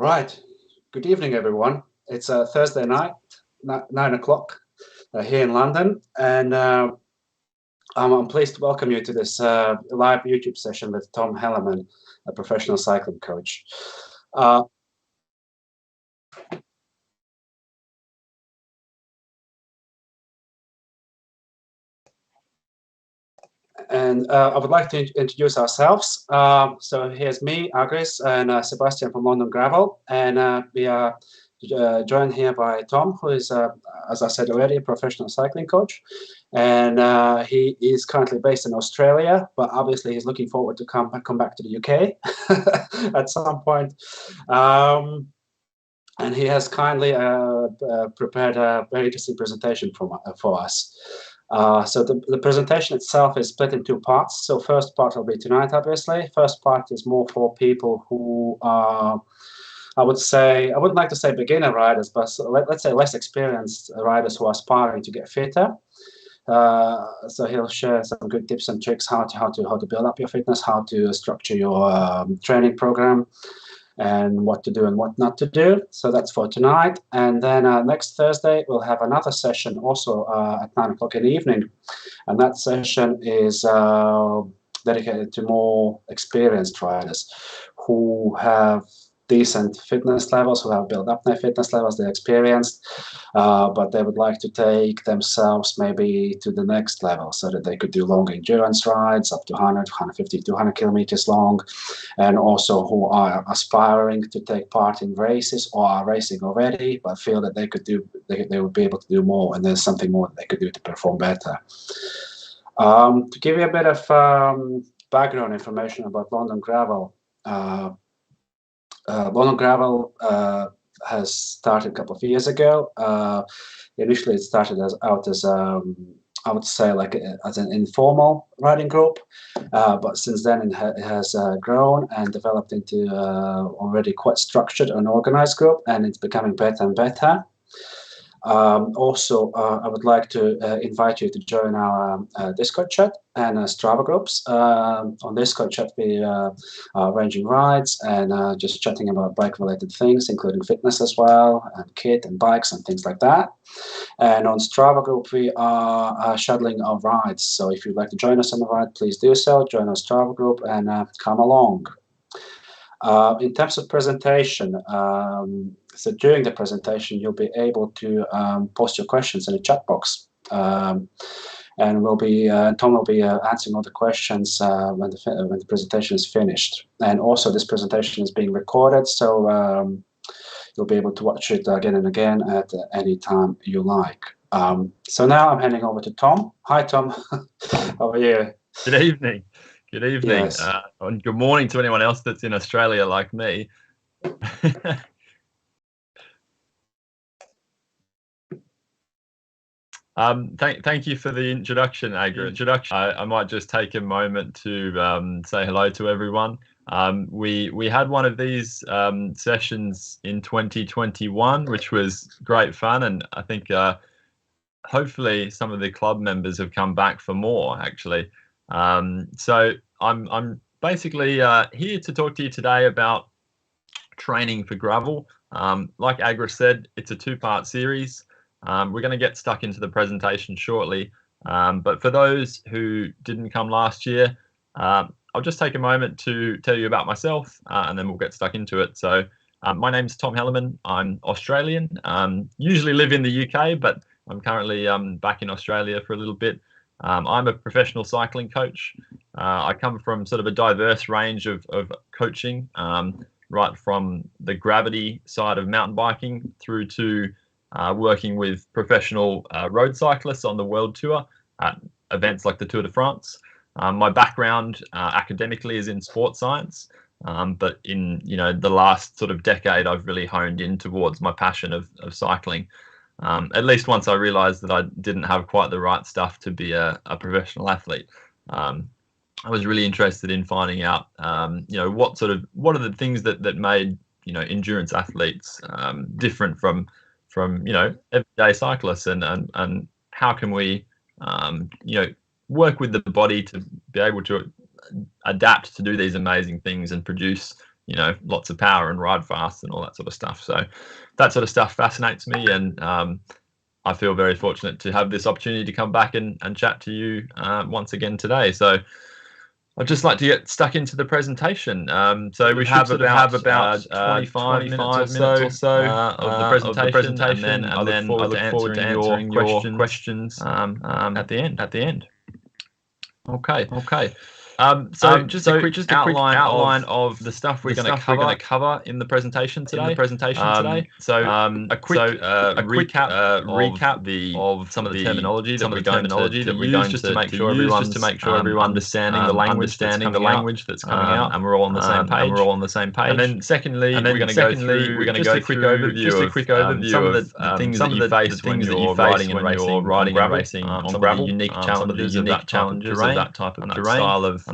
Right. Good evening, everyone. It's Thursday night, 9 o'clock here in London, and I'm pleased to welcome you to this live YouTube session with Tom Helleman, a professional cycling coach. And I would like to introduce ourselves. So here's me, Agris, and Sebastian from London Gravel, and we are joined here by Tom, who is, as I said already, a professional cycling coach, and he is currently based in Australia, but obviously he's looking forward to come back to the UK at some point. And he has kindly prepared a very interesting presentation for us. So the presentation itself is split in two parts. So first part will be tonight, obviously. First part is more for people who are, I wouldn't like to say beginner riders, but let's say less experienced riders who are aspiring to get fitter. So he'll share some good tips and tricks how to build up your fitness, how to structure your training program, and what to do and what not to do. So that's for tonight. And then next Thursday, we'll have another session also at 9 o'clock in the evening. And that session is dedicated to more experienced riders who have decent fitness levels, who have built up their fitness levels, they're experienced, but they would like to take themselves maybe to the next level so that they could do long endurance rides up to 100, 150, 200 kilometers long, and also who are aspiring to take part in races or are racing already, but feel that they would be able to do more, and there's something more that they could do to perform better. To give you a bit of background information about London Gravel, London Gravel has started a couple of years ago. Initially, it started out as I would say as an informal riding group, but since then it has grown and developed into already quite structured and organized group, and it's becoming better and better. Also, I would like to invite you to join our Discord chat and Strava groups. On Discord chat, we are arranging rides and just chatting about bike-related things, including fitness as well, and kit and bikes and things like that. And on Strava group, we are shuttling our rides. So if you'd like to join us on the ride, please do so. Join our Strava group and come along. In terms of presentation, so during the presentation, you'll be able to post your questions in the chat box. And Tom will be answering all the questions when the presentation is finished. And also, this presentation is being recorded, so you'll be able to watch it again and again at any time you like. So now I'm handing over to Tom. Hi, Tom. How are you? Good evening. Good evening. Yes. And good morning to anyone else that's in Australia like me. Thank you for the introduction, Agra. I might just take a moment to say hello to everyone. We had one of these sessions in 2021, which was great fun, and I think hopefully some of the club members have come back for more, actually. So I'm basically here to talk to you today about training for gravel. Like Agra said, it's a two-part series. We're going to get stuck into the presentation shortly, but for those who didn't come last year, I'll just take a moment to tell you about myself, and then we'll get stuck into it. So my name's Tom Helleman. I'm Australian, usually live in the UK, but I'm currently back in Australia for a little bit. I'm a professional cycling coach. I come from sort of a diverse range of coaching, right from the gravity side of mountain biking through to working with professional road cyclists on the world tour at events like the Tour de France. My background academically is in sports science, but in the last sort of decade, I've really honed in towards my passion of cycling. At least once I realized that I didn't have quite the right stuff to be a professional athlete. I was really interested in finding out, what are the things that made, endurance athletes different from everyday cyclists, and how can we, work with the body to be able to adapt to do these amazing things and produce lots of power and ride fast and all that sort of stuff. So that sort of stuff fascinates me, and I feel very fortunate to have this opportunity to come back and chat to you once again today. So I'd just like to get stuck into the presentation. So we have about 25 minutes or so of the presentation, and then I look forward to answering your questions at the end. Okay. So just a quick outline of the stuff we're going to cover in the presentation today. So a quick recap of some of the terminology that we're going to use, just to make sure everyone's understanding the language that's coming out, and we're all on the same page. And then secondly, we're going to go through a quick overview some of the things that you face when you're riding and racing on gravel, unique challenges of that type of terrain, style of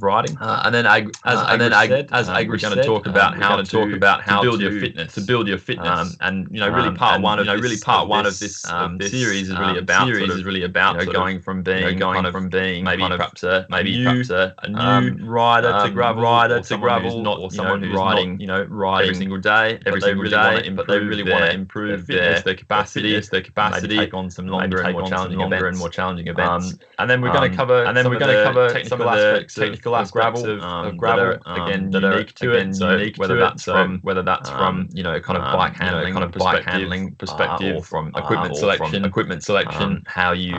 riding, and then as Agri said, we're going to talk about how to build your fitness, and really part one of this series is really about going from being maybe perhaps a new rider to gravel, or someone who's riding every single day, but they really want to improve their capacity, maybe take on some longer and more challenging events. And then we're going to cover technical aspects of gravel that are again unique to it. So whether that's from kind of bike handling perspective, or from equipment selection, how you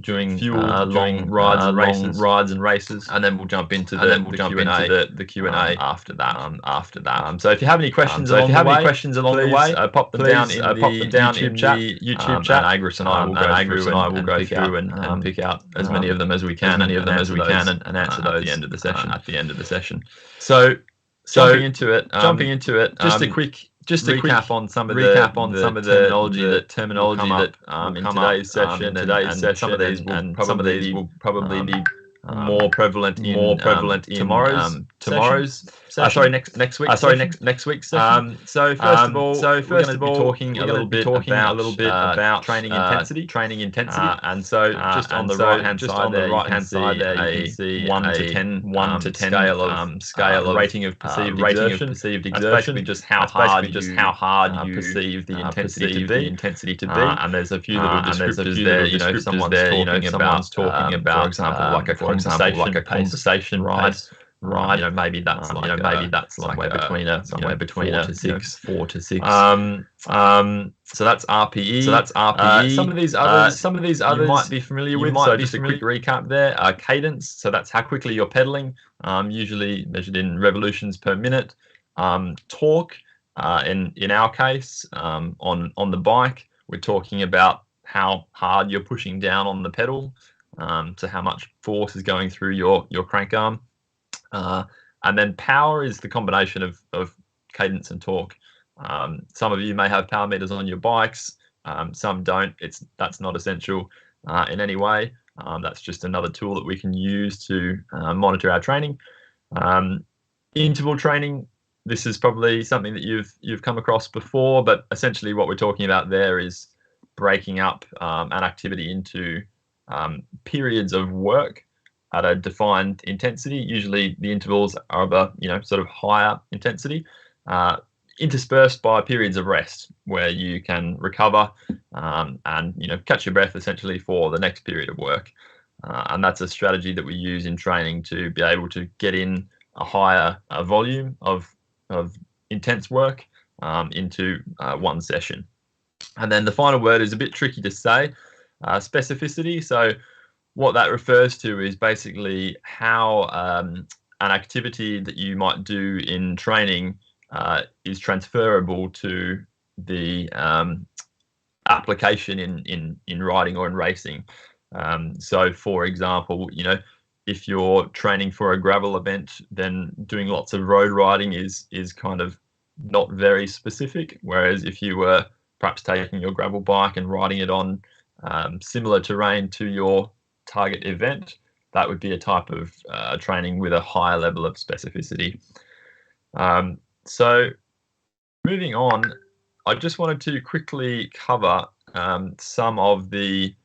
during long rides and races, and then we'll jump into the Q&A after that. So if you have any questions along the way, pop them down in the YouTube chat. And Agris and I will go through and pick out as many of them as we can, and answer those at the end of the session. So jumping into it, just a quick recap on some of the terminology that in today's session, and some of these will probably be more prevalent in tomorrow's session. Next week's session. So first of all, we're going to be talking a little bit about training intensity. And so just on the right hand side there, you can see 1 to 10 scale of rating of perceived exertion. That's basically just how hard you perceive the intensity to be. And there's a few little descriptors there. Someone's talking about, for example, like a conversation ride. Maybe that's somewhere between a 4 to 6. So that's RPE. Some of these others you might be familiar with. So just a quick recap there. Cadence. So that's how quickly you're pedaling, usually measured in revolutions per minute. Torque. In our case, on the bike, we're talking about how hard you're pushing down on the pedal. So how much force is going through your crank arm. And then power is the combination of cadence and torque. Some of you may have power meters on your bikes, some don't. That's not essential in any way. That's just another tool that we can use to monitor our training. Interval training, this is probably something that you've come across before, but essentially what we're talking about there is breaking up an activity into periods of work at a defined intensity. Usually the intervals are of a sort of higher intensity, interspersed by periods of rest where you can recover and catch your breath essentially for the next period of work. And that's a strategy that we use in training to be able to get in a higher volume of intense work into one session. And then the final word is a bit tricky to say, specificity. So what that refers to is basically how an activity that you might do in training is transferable to the application in riding or in racing. So for example, if you're training for a gravel event, then doing lots of road riding is kind of not very specific. Whereas if you were perhaps taking your gravel bike and riding it on similar terrain to your target event, that would be a type of training with a higher level of specificity. So moving on, I just wanted to quickly cover some of the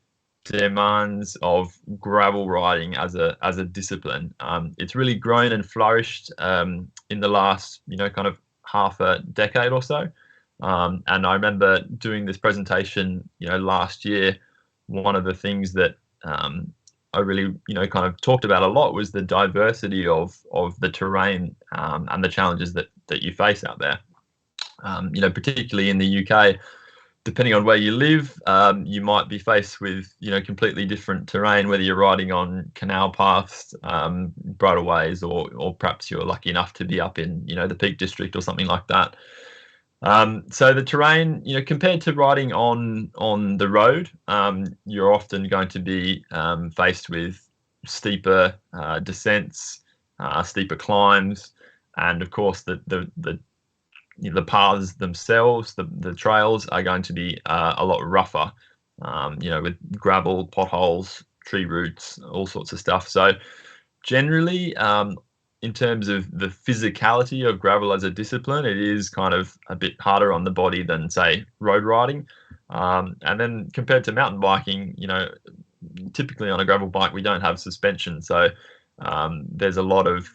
demands of gravel riding as a discipline. It's really grown and flourished in the last, kind of half a decade or so. And I remember doing this presentation, last year. One of the things that I really, kind of talked about a lot was the diversity of the terrain and the challenges that you face out there. Particularly in the UK, depending on where you live, you might be faced with, completely different terrain, whether you're riding on canal paths, bridleways, or perhaps you're lucky enough to be up in, the Peak District or something like that. So the terrain, compared to riding on the road, you're often going to be faced with steeper descents, steeper climbs, and of course the paths themselves, the trails are going to be a lot rougher, with gravel, potholes, tree roots, all sorts of stuff. So generally, in terms of the physicality of gravel as a discipline, it is kind of a bit harder on the body than, say, road riding. And then compared to mountain biking, typically on a gravel bike, we don't have suspension. So there's a lot of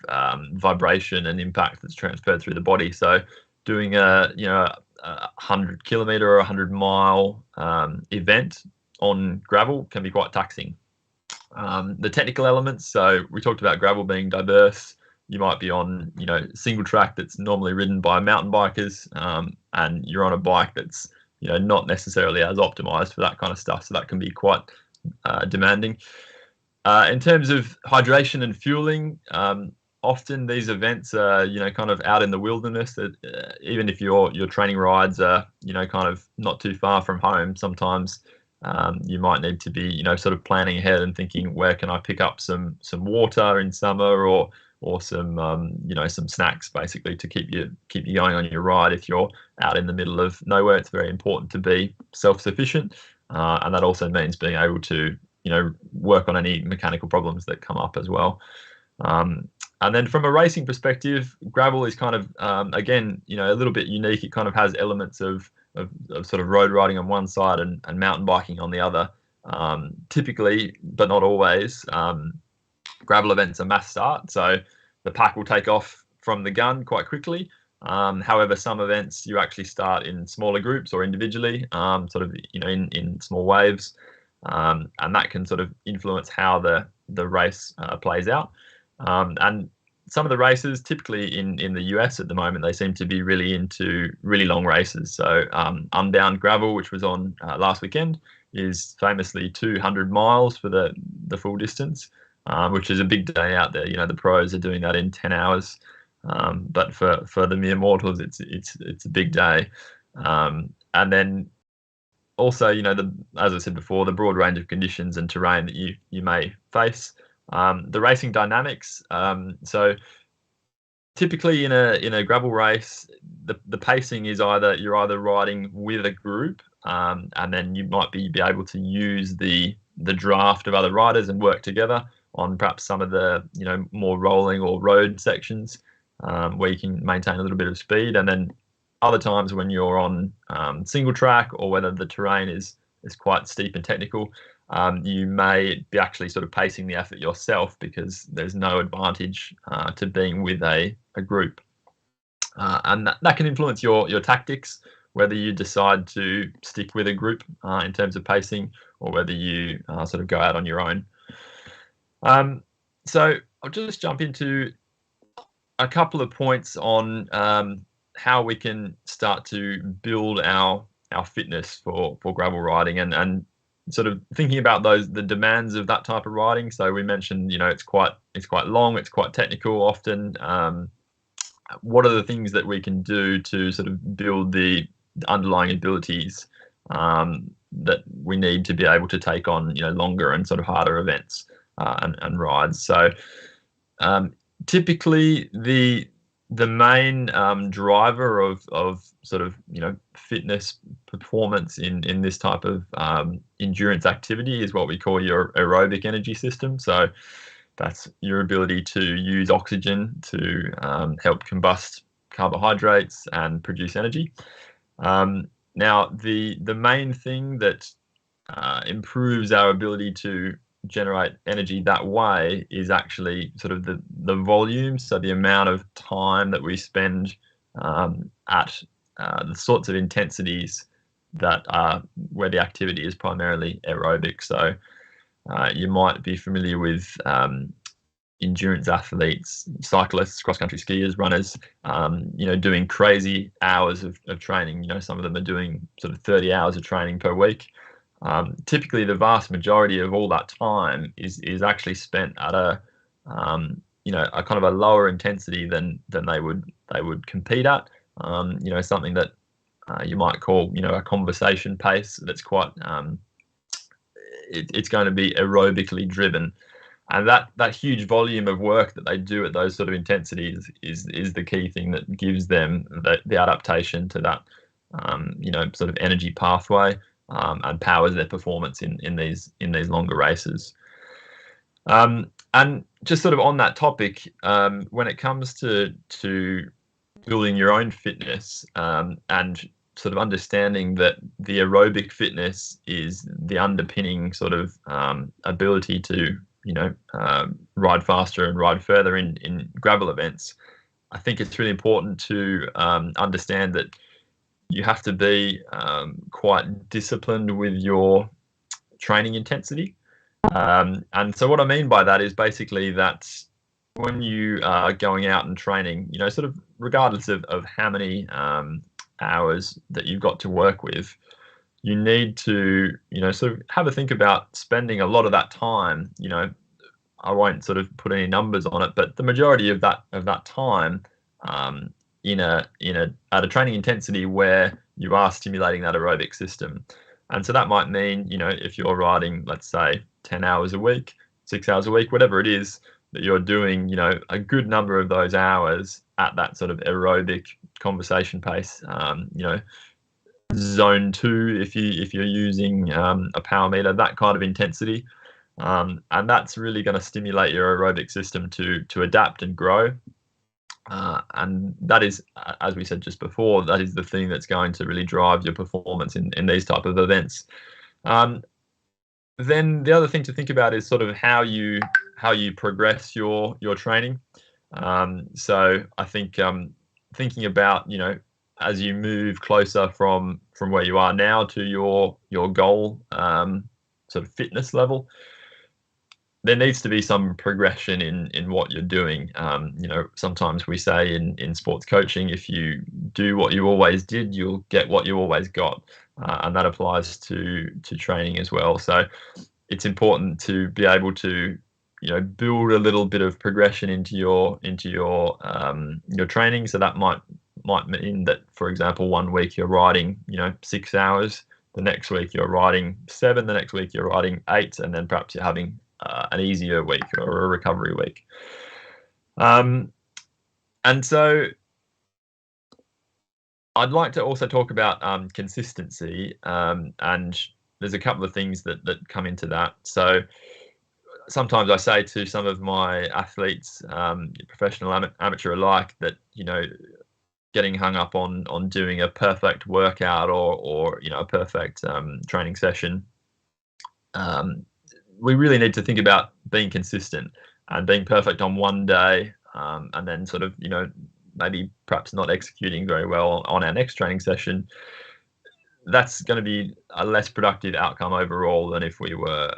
vibration and impact that's transferred through the body. So doing a 100-kilometer or 100-mile event on gravel can be quite taxing. The technical elements, so we talked about gravel being diverse. You might be on, single track that's normally ridden by mountain bikers, and you're on a bike that's, not necessarily as optimized for that kind of stuff. So that can be quite demanding. In terms of hydration and fueling, often these events are, kind of out in the wilderness. That even if your training rides are, kind of not too far from home, sometimes you might need to be, sort of planning ahead and thinking, where can I pick up some water in summer, or some some snacks, basically, to keep you going on your ride. If you're out in the middle of nowhere, it's very important to be self-sufficient, and that also means being able to work on any mechanical problems that come up as well. And then from a racing perspective, gravel is kind of again, a little bit unique. It kind of has elements of sort of road riding on one side and mountain biking on the other. Typically, but not always, gravel events are mass start, so the pack will take off from the gun quite quickly. However, some events you actually start in smaller groups or individually, sort of in small waves, and that can sort of influence how the race plays out. And some of the races, typically in the US at the moment, they seem to be really into really long races. So Unbound Gravel, which was on last weekend, is famously 200 miles for the full distance, which is a big day out there. The pros are doing that in 10 hours, but for the mere mortals, it's a big day. And then also, as I said before, the broad range of conditions and terrain that you may face. The racing dynamics. So typically in a gravel race, the pacing is you're either riding with a group, and then you might be able to use the draft of other riders and work together on perhaps some of the more rolling or road sections, where you can maintain a little bit of speed. And then other times when you're on single track, or whether the terrain is quite steep and technical, you may be actually sort of pacing the effort yourself, because there's no advantage to being with a group. And that can influence your tactics, whether you decide to stick with a group in terms of pacing, or whether you sort of go out on your own. So I'll just jump into a couple of points on how we can start to build our fitness for gravel riding, and sort of thinking about the demands of that type of riding. So we mentioned, it's quite long, it's quite technical often. What are the things that we can do to sort of build the underlying abilities that we need to be able to take on, longer and sort of harder events and rides? So typically the main driver of sort of fitness performance in this type of endurance activity is what we call your aerobic energy system. So that's your ability to use oxygen to help combust carbohydrates and produce energy. Now the main thing that improves our ability to generate energy that way is actually sort of the volume, so the amount of time that we spend at the sorts of intensities that are where the activity is primarily aerobic. So you might be familiar with endurance athletes, cyclists, cross-country skiers, runners, doing crazy hours of training. Some of them are doing sort of 30 hours of training per week. Typically, the vast majority of all that time is actually spent at a kind of a lower intensity than they would compete at. Something that you might call a conversation pace. That's quite it's going to be aerobically driven, and that huge volume of work that they do at those sort of intensities is the key thing that gives them the adaptation to that sort of energy pathway. And powers their performance in these longer races. And just sort of on that topic, when it comes to building your own fitness and sort of understanding that the aerobic fitness is the underpinning sort of ability to ride faster and ride further in gravel events, I think it's really important to understand that you have to be quite disciplined with your training intensity. And so what I mean by that is basically that when you are going out and training, sort of regardless of how many hours that you've got to work with, you need to, sort of have a think about spending a lot of that time. I won't sort of put any numbers on it, but the majority of that time at a training intensity where you are stimulating that aerobic system. And so that might mean, if you're riding, let's say 10 hours a week, 6 hours a week, whatever it is, that you're doing, a good number of those hours at that sort of aerobic conversation pace, zone 2, if you're using a power meter, that kind of intensity. And that's really going to stimulate your aerobic system to adapt and grow. And that is, as we said just before, that is the thing that's going to really drive your performance in these type of events. Then the other thing to think about is sort of how you progress your training. So I think thinking about as you move closer from where you are now to your goal sort of fitness level, there needs to be some progression in what you're doing. Sometimes we say in sports coaching, if you do what you always did, you'll get what you always got, and that applies to training as well. So it's important to be able to build a little bit of progression into your training. So that might mean that, for example, one week you're riding 6 hours, the next week you're riding 7, the next week you're riding 8, and then perhaps you're having an easier week or a recovery week. And so I'd like to also talk about consistency, and there's a couple of things that come into that. So sometimes I say to some of my athletes, professional, amateur alike, that getting hung up on doing a perfect workout or a perfect training session, we really need to think about being consistent and being perfect on one day, and then sort of maybe perhaps not executing very well on our next training session. That's going to be a less productive outcome overall than if we were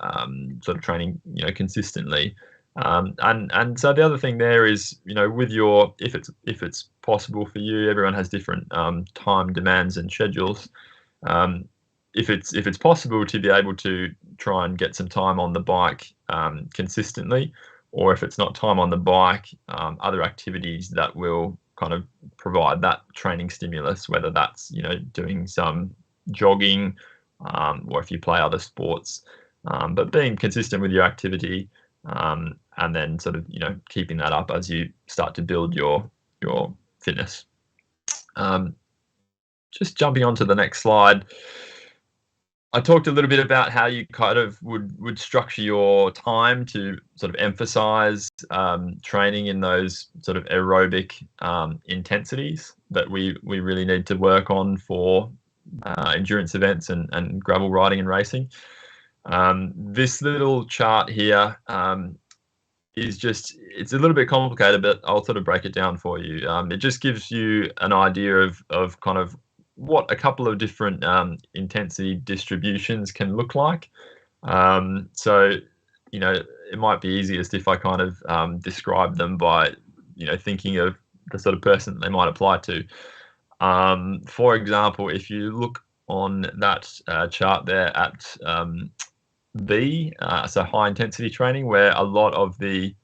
sort of training consistently. And so the other thing there is, with your, if it's possible for you, everyone has different time demands and schedules. If it's possible to be able to try and get some time on the bike consistently, or if it's not time on the bike, other activities that will kind of provide that training stimulus, whether that's doing some jogging, or if you play other sports, but being consistent with your activity, and then sort of keeping that up as you start to build your fitness. Just jumping on to the next slide, I talked a little bit about how you kind of would structure your time to sort of emphasize training in those sort of aerobic intensities that we really need to work on for endurance events and gravel riding and racing. This little chart here it's a little bit complicated, but I'll sort of break it down for you. It just gives you an idea of kind of what a couple of different intensity distributions can look like. So, it might be easiest if I kind of describe them by, thinking of the sort of person that they might apply to. For example, if you look on that chart there at B, so high intensity training, where a lot of the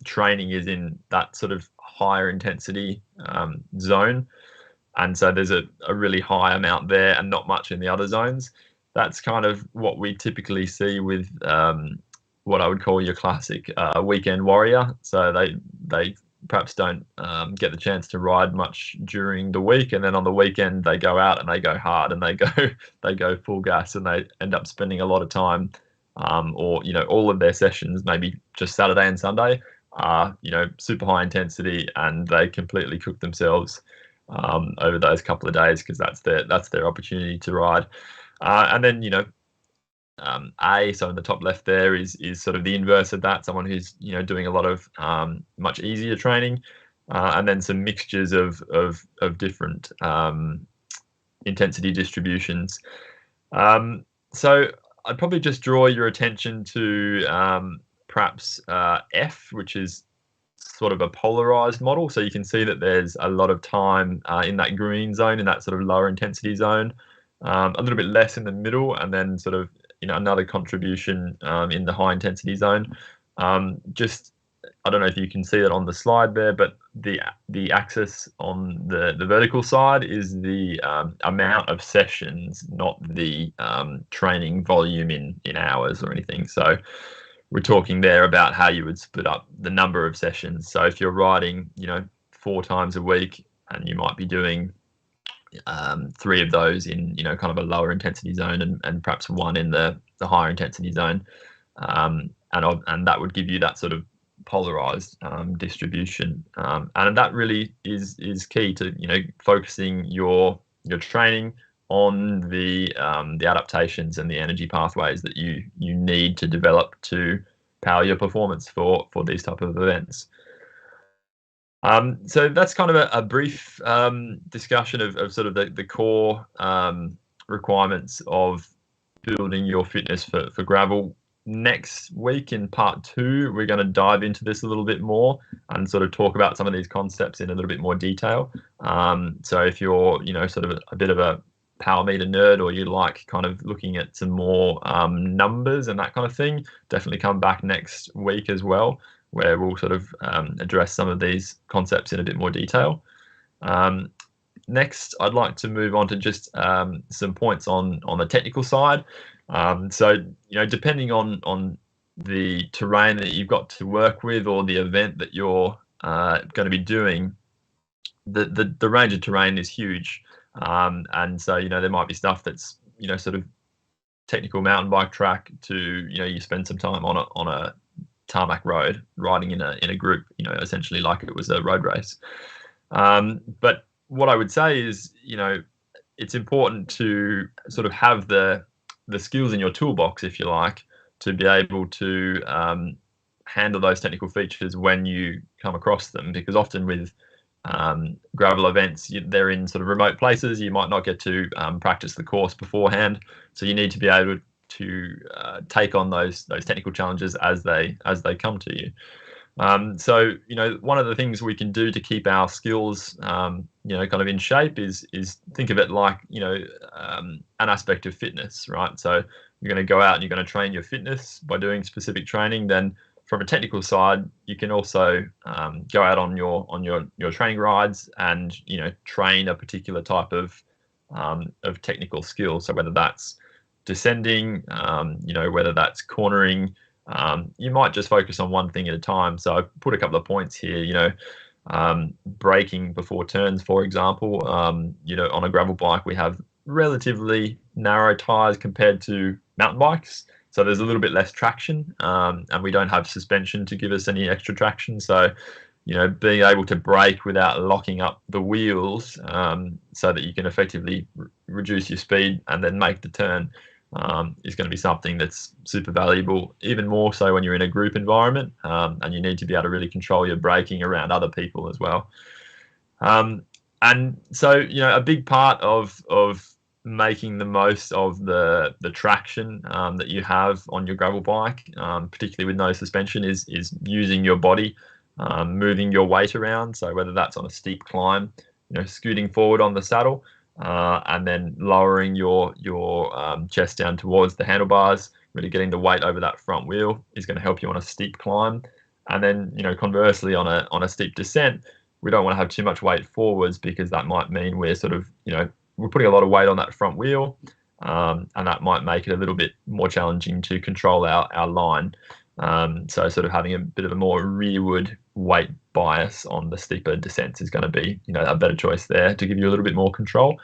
training is in that sort of higher intensity zone. And so there's a really high amount there and not much in the other zones. That's kind of what we typically see with what I would call your classic weekend warrior. So they perhaps don't get the chance to ride much during the week, and then on the weekend they go out and they go hard and they go full gas, and they end up spending a lot of time or all of their sessions, maybe just Saturday and Sunday, are super high intensity, and they completely cook themselves over those couple of days because that's their opportunity to ride. And then A, so in the top left there is sort of the inverse of that, someone who's doing a lot of much easier training, and then some mixtures of different intensity distributions. So I'd probably just draw your attention to perhaps F, which is sort of a polarized model. So you can see that there's a lot of time in that green zone, in that sort of lower intensity zone, a little bit less in the middle, and then sort of another contribution in the high intensity zone. Just, I don't know if you can see it on the slide there, but the axis on the vertical side is the amount of sessions, not the training volume in hours or anything. So we're talking there about how you would split up the number of sessions. So if you're riding 4 times a week, and you might be doing 3 of those in kind of a lower intensity zone, and perhaps 1 in the higher intensity zone, and that would give you that sort of polarized distribution, and that really is key to focusing your training on the adaptations and the energy pathways that you need to develop to power your performance for these type of events. So that's kind of a brief discussion of sort of the core requirements of building your fitness for gravel. Next week in part 2, we're going to dive into this a little bit more and sort of talk about some of these concepts in a little bit more detail. So if you're sort of a bit of a power meter nerd, or you like kind of looking at some more numbers and that kind of thing, definitely come back next week as well, where we'll sort of address some of these concepts in a bit more detail. Next, I'd like to move on to just some points on the technical side. So, depending on the terrain that you've got to work with, or the event that you're going to be doing, the range of terrain is huge. And so, there might be stuff that's, sort of technical mountain bike track to, you spend some time on a tarmac road riding in a group, essentially like it was a road race. But what I would say is, it's important to sort of have the skills in your toolbox, if you like, to be able to handle those technical features when you come across them, because often with gravel events, they're in sort of remote places. You might not get to practice the course beforehand, so you need to be able to take on those technical challenges as they come to you. So one of the things we can do to keep our skills kind of in shape is think of it like an aspect of fitness, right? So you're going to go out and you're going to train your fitness by doing specific training. Then from a technical side, you can also go out on your training rides and train a particular type of technical skill. So whether that's descending, whether that's cornering, you might just focus on one thing at a time. So I put a couple of points here. Braking before turns, for example. On a gravel bike, we have relatively narrow tires compared to mountain bikes, so there's a little bit less traction, and we don't have suspension to give us any extra traction. So being able to brake without locking up the wheels, so that you can effectively reduce your speed and then make the turn, is going to be something that's super valuable, even more so when you're in a group environment, and you need to be able to really control your braking around other people as well. And so, a big part of making the most of the traction that you have on your gravel bike, particularly with no suspension, is using your body, moving your weight around. So whether that's on a steep climb, scooting forward on the saddle, and then lowering your chest down towards the handlebars, really getting the weight over that front wheel is going to help you on a steep climb. And then, conversely, on a steep descent, we don't want to have too much weight forwards, because that might mean we're sort of, we're putting a lot of weight on that front wheel, and that might make it a little bit more challenging to control our line. So sort of having a bit of a more rearward weight bias on the steeper descents is going to be, a better choice there to give you a little bit more control.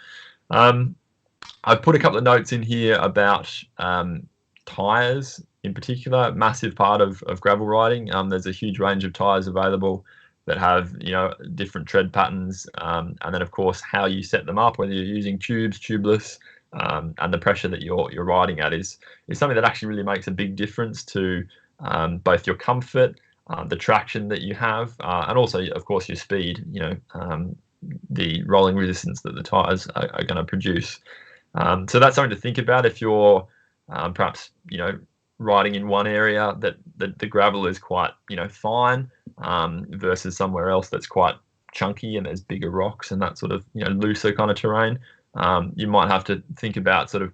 I've put a couple of notes in here about tyres in particular, massive part of gravel riding. There's a huge range of tyres available that have, different tread patterns, and then of course how you set them up, whether you're using tubes, tubeless, and the pressure that you're riding at is something that actually really makes a big difference to both your comfort, the traction that you have, and also of course your speed, the rolling resistance that the tires are going to produce. So that's something to think about if you're perhaps riding in one area that the gravel is quite fine, versus somewhere else that's quite chunky and there's bigger rocks and that sort of looser kind of terrain. You might have to think about sort of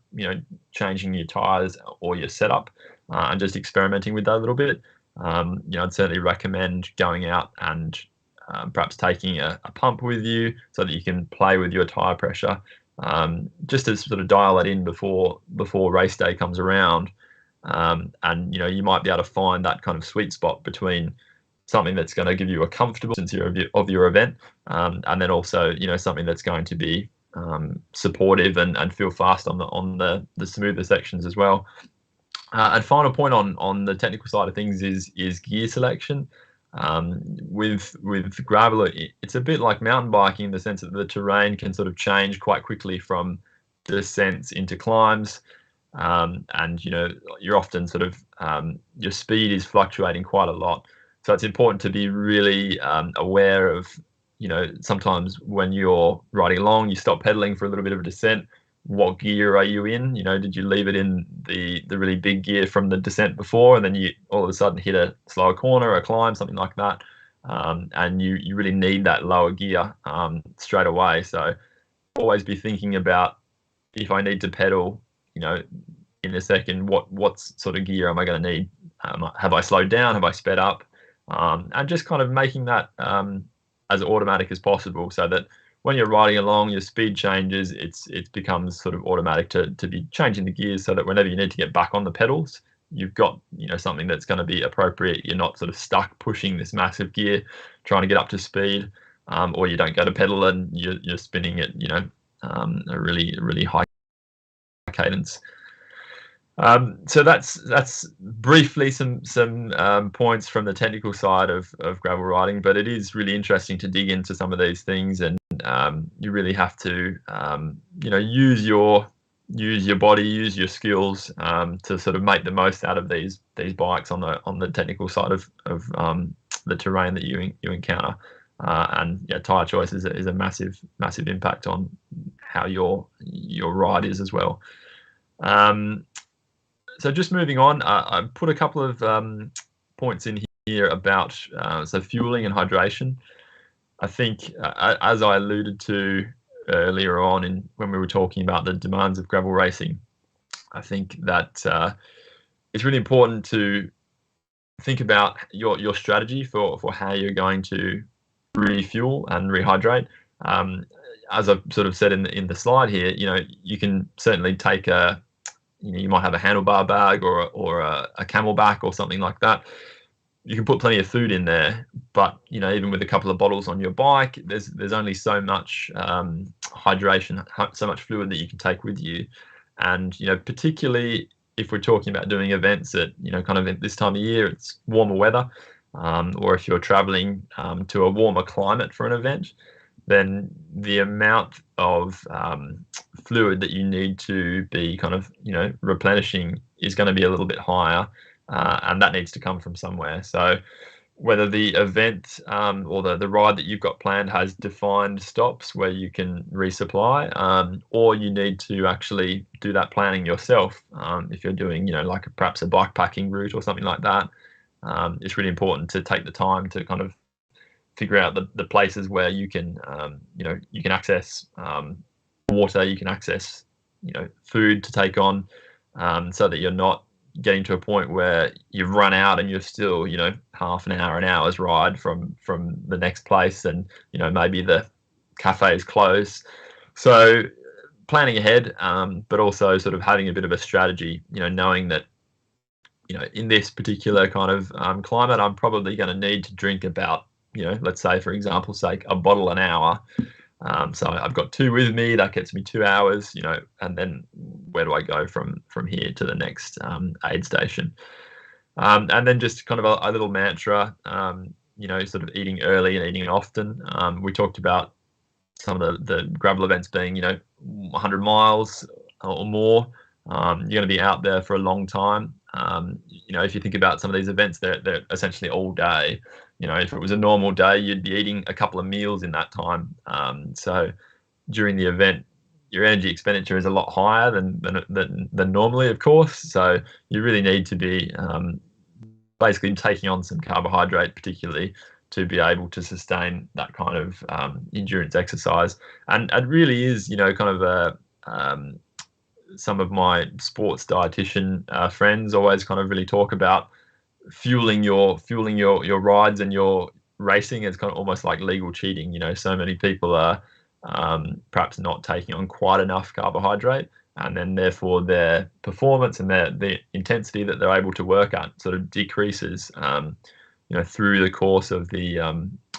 changing your tires or your setup, and just experimenting with that a little bit. I'd certainly recommend going out and perhaps taking a pump with you so that you can play with your tire pressure, just to sort of dial it in before race day comes around. And you might be able to find that kind of sweet spot between something that's going to give you a comfortable sense of your event, and then also something that's going to be supportive and feel fast on the smoother sections as well. And final point on the technical side of things is gear selection. With gravel, it's a bit like mountain biking in the sense that the terrain can sort of change quite quickly from descents into climbs. And you're often sort of your speed is fluctuating quite a lot, so it's important to be really aware of sometimes when you're riding along, you stop pedaling for a little bit of a descent. What gear are you in? Did you leave it in the really big gear from the descent before, and then you all of a sudden hit a slower corner or a climb, something like that, and you really need that lower gear straight away. So always be thinking about, if I need to pedal in a second, what sort of gear am I going to need? Have I slowed down? Have I sped up? And just kind of making that as automatic as possible, so that when you're riding along, your speed changes, it becomes sort of automatic to be changing the gears, so that whenever you need to get back on the pedals, you've got something that's going to be appropriate. You're not sort of stuck pushing this massive gear trying to get up to speed, or you don't go to pedal and you're spinning at a really high cadence. So that's briefly some points from the technical side of gravel riding, but it is really interesting to dig into some of these things, and you really have to use your body, use your skills to sort of make the most out of these bikes on the technical side of the terrain that you encounter. And tire choice is a massive impact on how your ride is as well. So just moving on, I put a couple of points in here about so fueling and hydration. I think, as I alluded to earlier on when we were talking about the demands of gravel racing, I think that it's really important to think about your strategy for how you're going to refuel and rehydrate. As I've sort of said in the slide here, you can certainly take you might have a handlebar bag or a camelback or something like that. You can put plenty of food in there, but even with a couple of bottles on your bike, there's only so much hydration, so much fluid that you can take with you. And particularly if we're talking about doing events at kind of at this time of year, it's warmer weather, or if you're traveling to a warmer climate for an event, then the amount of fluid that you need to be kind of, replenishing is going to be a little bit higher, and that needs to come from somewhere. So whether the event or the ride that you've got planned has defined stops where you can resupply, or you need to actually do that planning yourself. If you're doing, like perhaps a bikepacking route or something like that, it's really important to take the time to kind of figure out the places where you can, you can access water, you can access, food to take on, so that you're not getting to a point where you've run out and you're still, half an hour's ride from the next place, and maybe the cafe is closed. So planning ahead, but also sort of having a bit of a strategy, knowing that in this particular kind of climate, I'm probably going to need to drink about, let's say for example's sake, a bottle an hour. So I've got 2 with me, that gets me 2 hours, and then where do I go from here to the next aid station? And then just kind of a little mantra, sort of eating early and eating often. We talked about some of the gravel events being, 100 miles or more. You're going to be out there for a long time. If you think about some of these events, they're essentially all day. If it was a normal day, you'd be eating a couple of meals in that time. So during the event, your energy expenditure is a lot higher than normally, of course. So you really need to be basically taking on some carbohydrate, particularly to be able to sustain that kind of endurance exercise. And it really is, kind of a some of my sports dietitian friends always kind of really talk about fueling your rides and your racing is kind of almost like legal cheating. So many people are perhaps not taking on quite enough carbohydrate, and then therefore their performance and the intensity that they're able to work at sort of decreases, through the course of the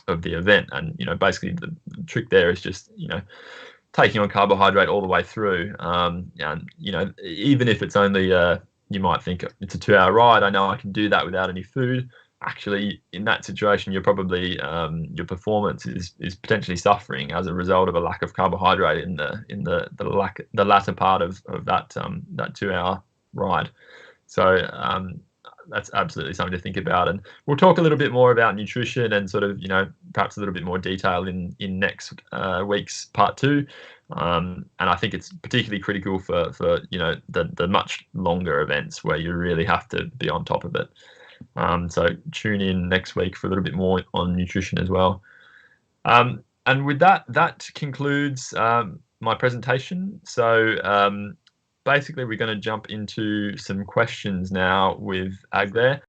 event. And basically the trick there is just taking on carbohydrate all the way through. And even if it's only you might think it's a 2-hour ride, I know I can do that without any food. Actually, in that situation, you're probably your performance is potentially suffering as a result of a lack of carbohydrate in the latter part of that 2-hour ride. So that's absolutely something to think about. And we'll talk a little bit more about nutrition and sort of, perhaps a little bit more detail in next week's part 2. And I think it's particularly critical for the much longer events where you really have to be on top of it. So tune in next week for a little bit more on nutrition as well. And with that concludes my presentation. So basically, we're going to jump into some questions now with Ag there.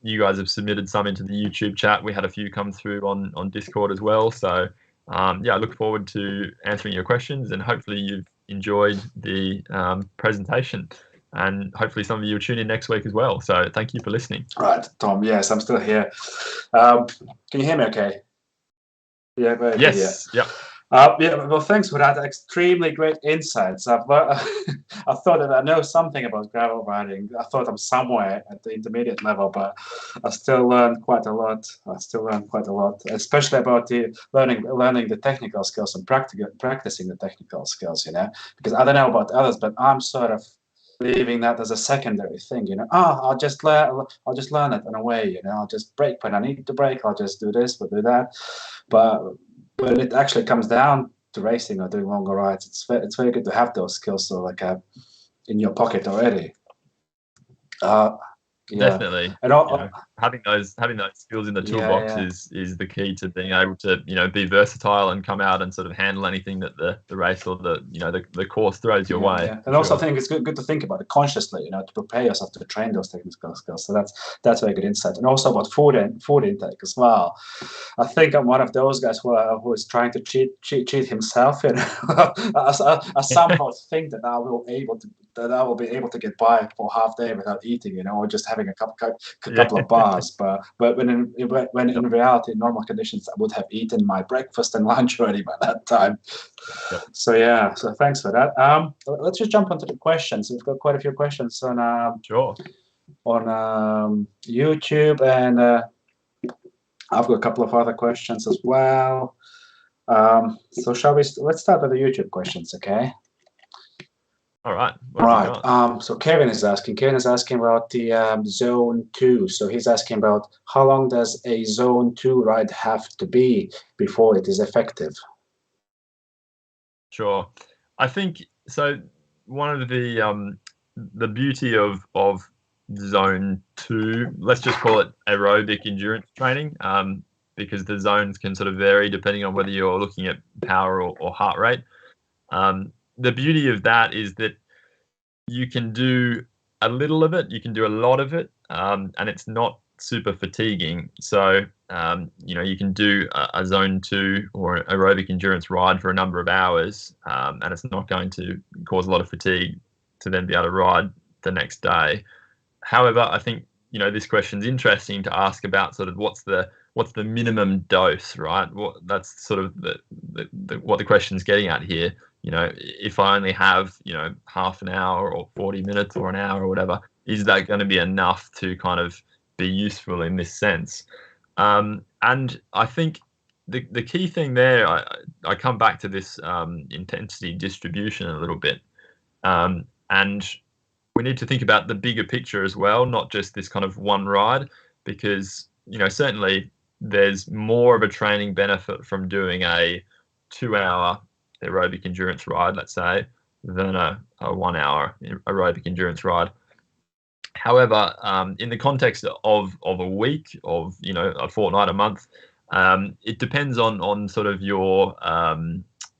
You guys have submitted some into the YouTube chat. We had a few come through on Discord as well. So I look forward to answering your questions, and hopefully you've enjoyed the presentation. And hopefully some of you will tune in next week as well. So thank you for listening. Right, Tom. Yes, I'm still here. Can you hear me okay? Yeah, very good. Yes. Yeah. Well, thanks for that extremely great insights. I thought that I know something about gravel riding. I thought I'm somewhere at the intermediate level, but I still learn quite a lot. Especially about the learning the technical skills and practicing the technical skills. Because I don't know about others, but I'm sort of leaving that as a secondary thing. I'll just learn it in a way. I'll just brake when I need to brake. I'll just do this or do that. But when it actually comes down to racing or doing longer rides, it's very good to have those skills so like in your pocket already. Definitely. And having those skills in the toolbox is the key to being able to be versatile and come out and sort of handle anything that the race or the course throws your way. And also I think it's good to think about it consciously, to prepare yourself to train those technical skills. So that's very good insight. And also about food intake as well. I think I'm one of those guys who is trying to cheat himself. I somehow think that I will be able to get by for half day without eating, or just having a couple of bars. But when in reality, in normal conditions, I would have eaten my breakfast and lunch already by that time. Yep. So thanks for that. Let's just jump onto the questions. We've got quite a few questions on sure. on YouTube, and I've got a couple of other questions as well. So let's start with the YouTube questions, okay? All right. So Kevin is asking about the zone 2. So he's asking about how long does a zone 2 ride have to be before it is effective? Sure. I think so. One of the beauty of zone 2, let's just call it aerobic endurance training, because the zones can sort of vary depending on whether you're looking at power or heart rate. The beauty of that is that you can do a little of it, you can do a lot of it, and it's not super fatiguing. So, you can do a zone 2 or aerobic endurance ride for a number of hours, and it's not going to cause a lot of fatigue to then be able to ride the next day. However, I think, this question's interesting to ask about sort of what's the minimum dose, right? That's sort of what the question's getting at here. If I only have, half an hour or 40 minutes or an hour or whatever, is that going to be enough to kind of be useful in this sense? And I think the key thing there, I come back to this intensity distribution a little bit. And we need to think about the bigger picture as well, not just this kind of one ride, because, certainly there's more of a training benefit from doing a 2-hour aerobic endurance ride, let's say, than a 1-hour aerobic endurance ride. However, in the context of a week, of a fortnight, a month, it depends on sort of your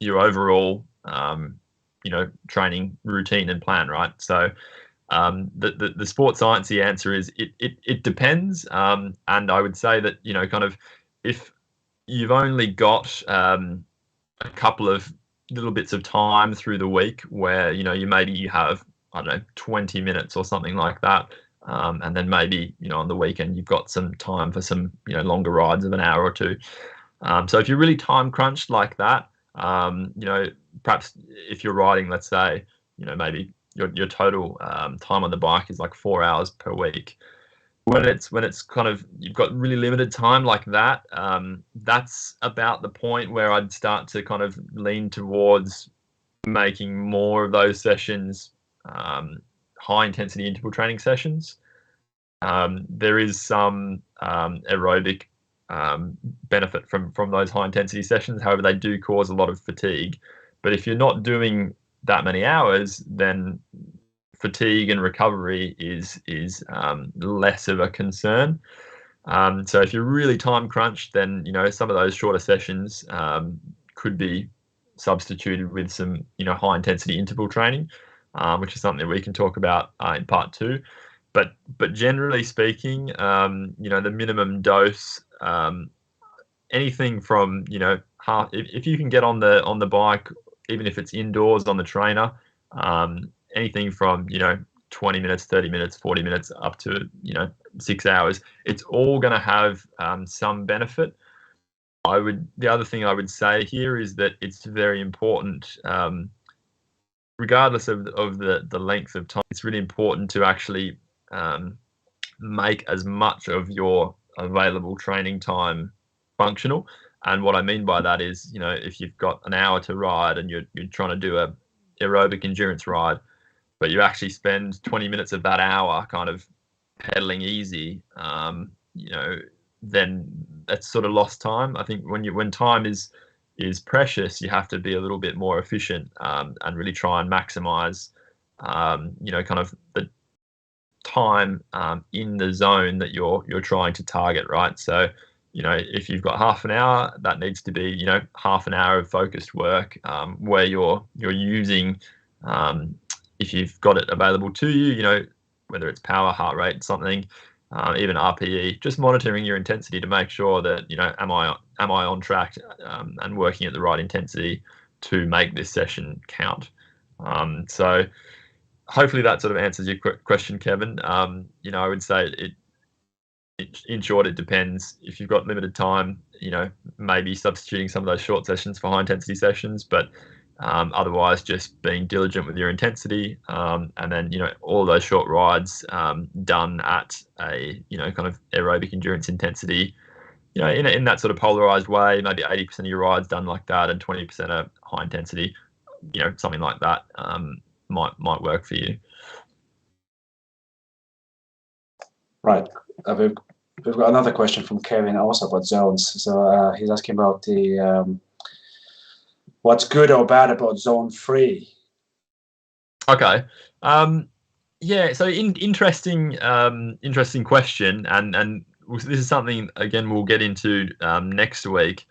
overall training routine and plan, right? So the sports sciencey answer is it depends, and I would say that kind of if you've only got a couple of little bits of time through the week where you have, I don't know, 20 minutes or something like that, and then maybe on the weekend you've got some time for some longer rides of an hour or two. So if you're really time crunched like that, perhaps if you're riding, let's say, maybe your total time on the bike is like 4 hours per week. When it's kind of, you've got really limited time like that, that's about the point where I'd start to kind of lean towards making more of those sessions high intensity interval training sessions. There is some aerobic benefit from those high intensity sessions. However, they do cause a lot of fatigue. But if you're not doing that many hours, then fatigue and recovery is less of a concern. So if you're really time crunched, then some of those shorter sessions could be substituted with some high intensity interval training, which is something that we can talk about in part 2. But generally speaking, the minimum dose, anything from half, if you can get on the bike, even if it's indoors on the trainer, anything from 20 minutes, 30 minutes, 40 minutes, up to 6 hours, it's all going to have some benefit. The other thing I would say here is that it's very important, regardless of the length of time, it's really important to actually make as much of your available training time functional. And what I mean by that is, if you've got an hour to ride and you're trying to do a aerobic endurance ride, but you actually spend 20 minutes of that hour kind of pedaling easy, then that's sort of lost time. I think when time is precious, you have to be a little bit more efficient, and really try and maximize, kind of the time in the zone that you're trying to target, right? So, if you've got half an hour, that needs to be, half an hour of focused work, where you're using, if you've got it available to you, whether it's power, heart rate, something, even RPE, just monitoring your intensity to make sure that, am I on track, and working at the right intensity to make this session count. So hopefully that sort of answers your question, Kevin. I would say in short, it depends. If you've got limited time, maybe substituting some of those short sessions for high intensity sessions, but otherwise just being diligent with your intensity, and then all those short rides done at a kind of aerobic endurance intensity you know, in that sort of polarized way, maybe 80% of your rides done like that and 20% are high intensity, you know, something like that might work for you. Right. We've got another question from Kevin also about zones. So he's asking about the what's good or bad about zone 3. Okay. Yeah. So interesting question, and this is something again we'll get into next week.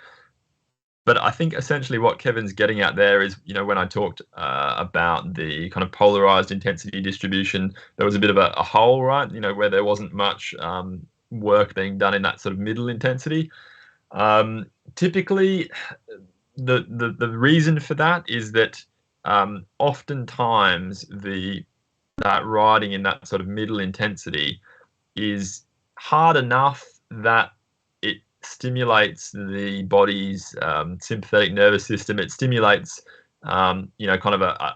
But I think essentially what Kevin's getting at there is, you know, when I talked about the kind of polarized intensity distribution, there was a bit of a hole, right? You know, where there wasn't much work being done in that sort of middle intensity. Typically, the reason for that is that oftentimes that riding in that sort of middle intensity is hard enough that it stimulates the body's sympathetic nervous system. It stimulates, you know, kind of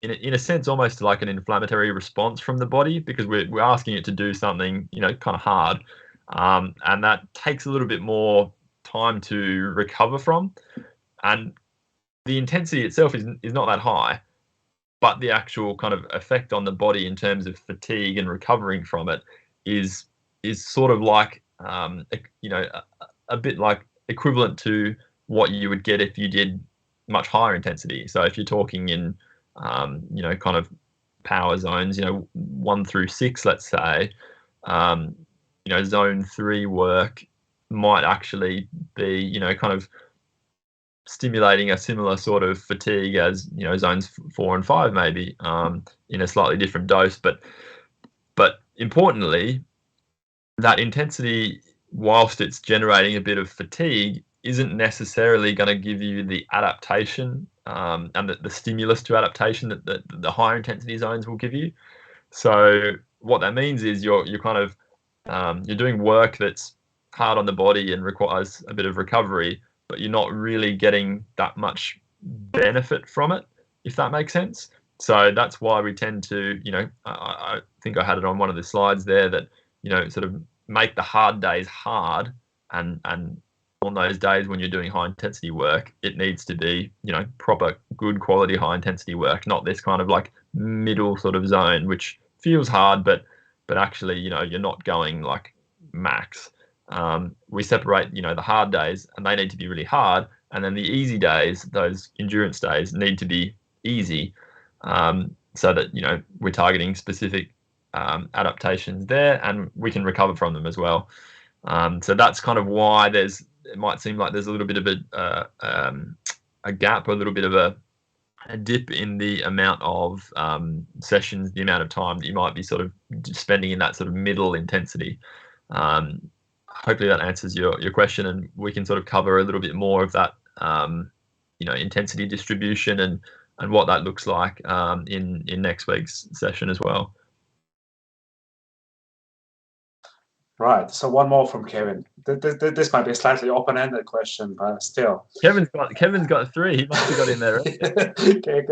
in a sense, almost like an inflammatory response from the body, because we're asking it to do something, you know, kind of hard, and that takes a little bit more time to recover from. And the intensity itself is not that high, but the actual kind of effect on the body in terms of fatigue and recovering from it is sort of like you know, a bit like equivalent to what you would get if you did much higher intensity. So if you're talking in you know, kind of power zones, you know, 1 through 6, let's say, you know, zone 3 work might actually be, you know, kind of stimulating a similar sort of fatigue as, you know, zones 4 and 5 maybe, in a slightly different dose. But importantly, that intensity, whilst it's generating a bit of fatigue, isn't necessarily going to give you the adaptation and the stimulus to adaptation that the higher intensity zones will give you. So what that means is you're kind of you're doing work that's hard on the body and requires a bit of recovery, but you're not really getting that much benefit from it, if that makes sense. So that's why we tend to, you know, I think I had it on one of the slides there that, you know, sort of make the hard days hard, and on those days when you're doing high intensity work, it needs to be, you know, proper good quality high intensity work, not this kind of like middle sort of zone, which feels hard, but actually, you know, you're not going like max. We separate, you know, the hard days, and they need to be really hard, and then the easy days, those endurance days, need to be easy, so that, you know, we're targeting specific adaptations there, and we can recover from them as well. So that's kind of why it might seem like there's a little bit of a gap, or a little bit of a dip in the amount of sessions, the amount of time that you might be sort of spending in that sort of middle intensity. Hopefully that answers your question, and we can sort of cover a little bit more of that, you know, intensity distribution and what that looks like in next week's session as well. Right. So one more from Kevin. This might be a slightly open-ended question, but still. Kevin's got 3. He must have got in there. Okay.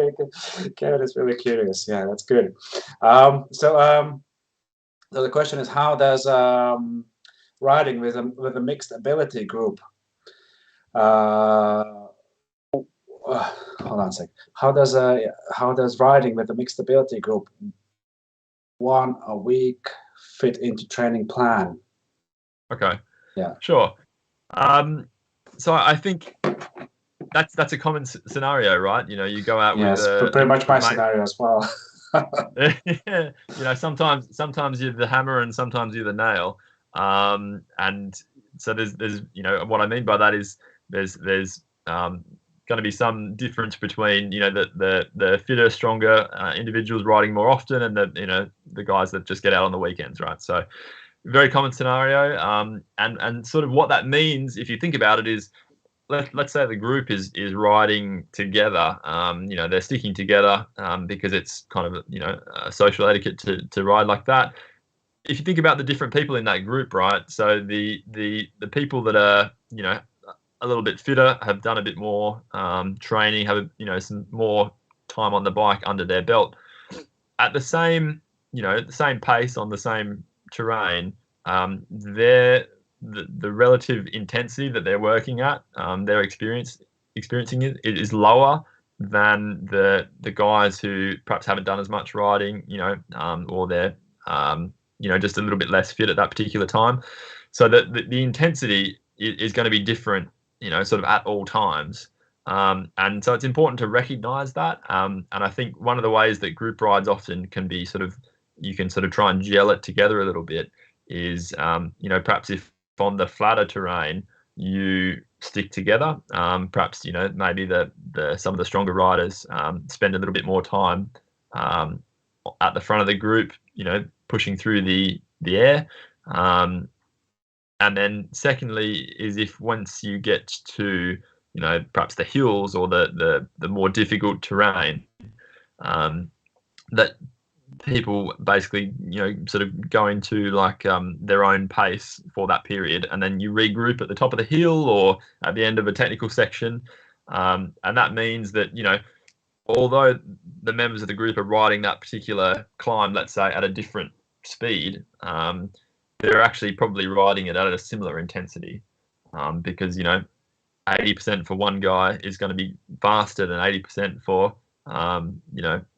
Kevin is really curious. Yeah, that's good. So the question is, how does riding with a mixed ability group? Hold on a sec. How does riding with a mixed ability group 1 a week fit into training plan? Okay. Yeah. Sure. So I think that's a common scenario, right? You know, you go out with pretty much my scenario as well. Yeah. You know, sometimes you're the hammer and sometimes you're the nail. And so there's you know, what I mean by that is there's going to be some difference between, you know, the fitter, stronger individuals riding more often, and the, you know, the guys that just get out on the weekends, right? So very common scenario. And sort of what that means, if you think about it, is let's say the group is riding together. You know, they're sticking together because it's kind of, you know, a social etiquette to ride like that. If you think about the different people in that group, right? So the people that are, you know, a little bit fitter, have done a bit more training, have, you know, some more time on the bike under their belt, at the same, you know, the same pace on the same terrain, they're the relative intensity that they're working at, they're experiencing it is lower than the guys who perhaps haven't done as much riding, or they're just a little bit less fit at that particular time. So the intensity is going to be different, sort of at all times. And so it's important to recognize that. And I think one of the ways that group rides often can be you can sort of try and gel it together a little bit is, perhaps if on the flatter terrain you stick together, perhaps, maybe some of the stronger riders spend a little bit more time at the front of the group, pushing through the air. And then secondly is if once you get to, perhaps the hills or the more difficult terrain, that people basically, sort of go into their own pace for that period, and then you regroup at the top of the hill or at the end of a technical section. And that means that, although the members of the group are riding that particular climb, let's say, at a different speed, they're actually probably riding it at a similar intensity, because, 80% for one guy is going to be faster than 80% for,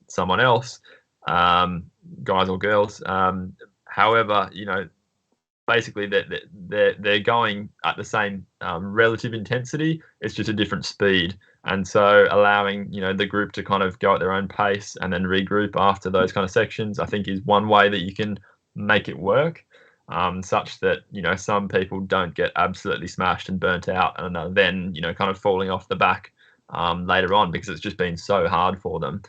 someone else, guys or girls. However, basically they're going at the same relative intensity. It's just a different speed. And so allowing, the group to kind of go at their own pace and then regroup after those kind of sections, I think is one way that you can make it work. Such that, some people don't get absolutely smashed and burnt out and then, kind of falling off the back later on because it's just been so hard for them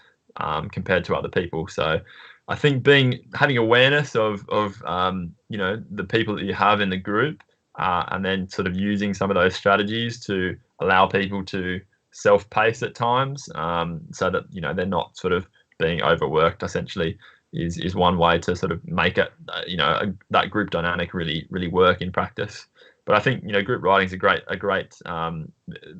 compared to other people. So I think having awareness of the people that you have in the group, and then sort of using some of those strategies to allow people to self-pace at times, so that, they're not sort of being overworked, essentially, is one way to sort of make it, that group dynamic really, really work in practice. But I think, group riding is a great,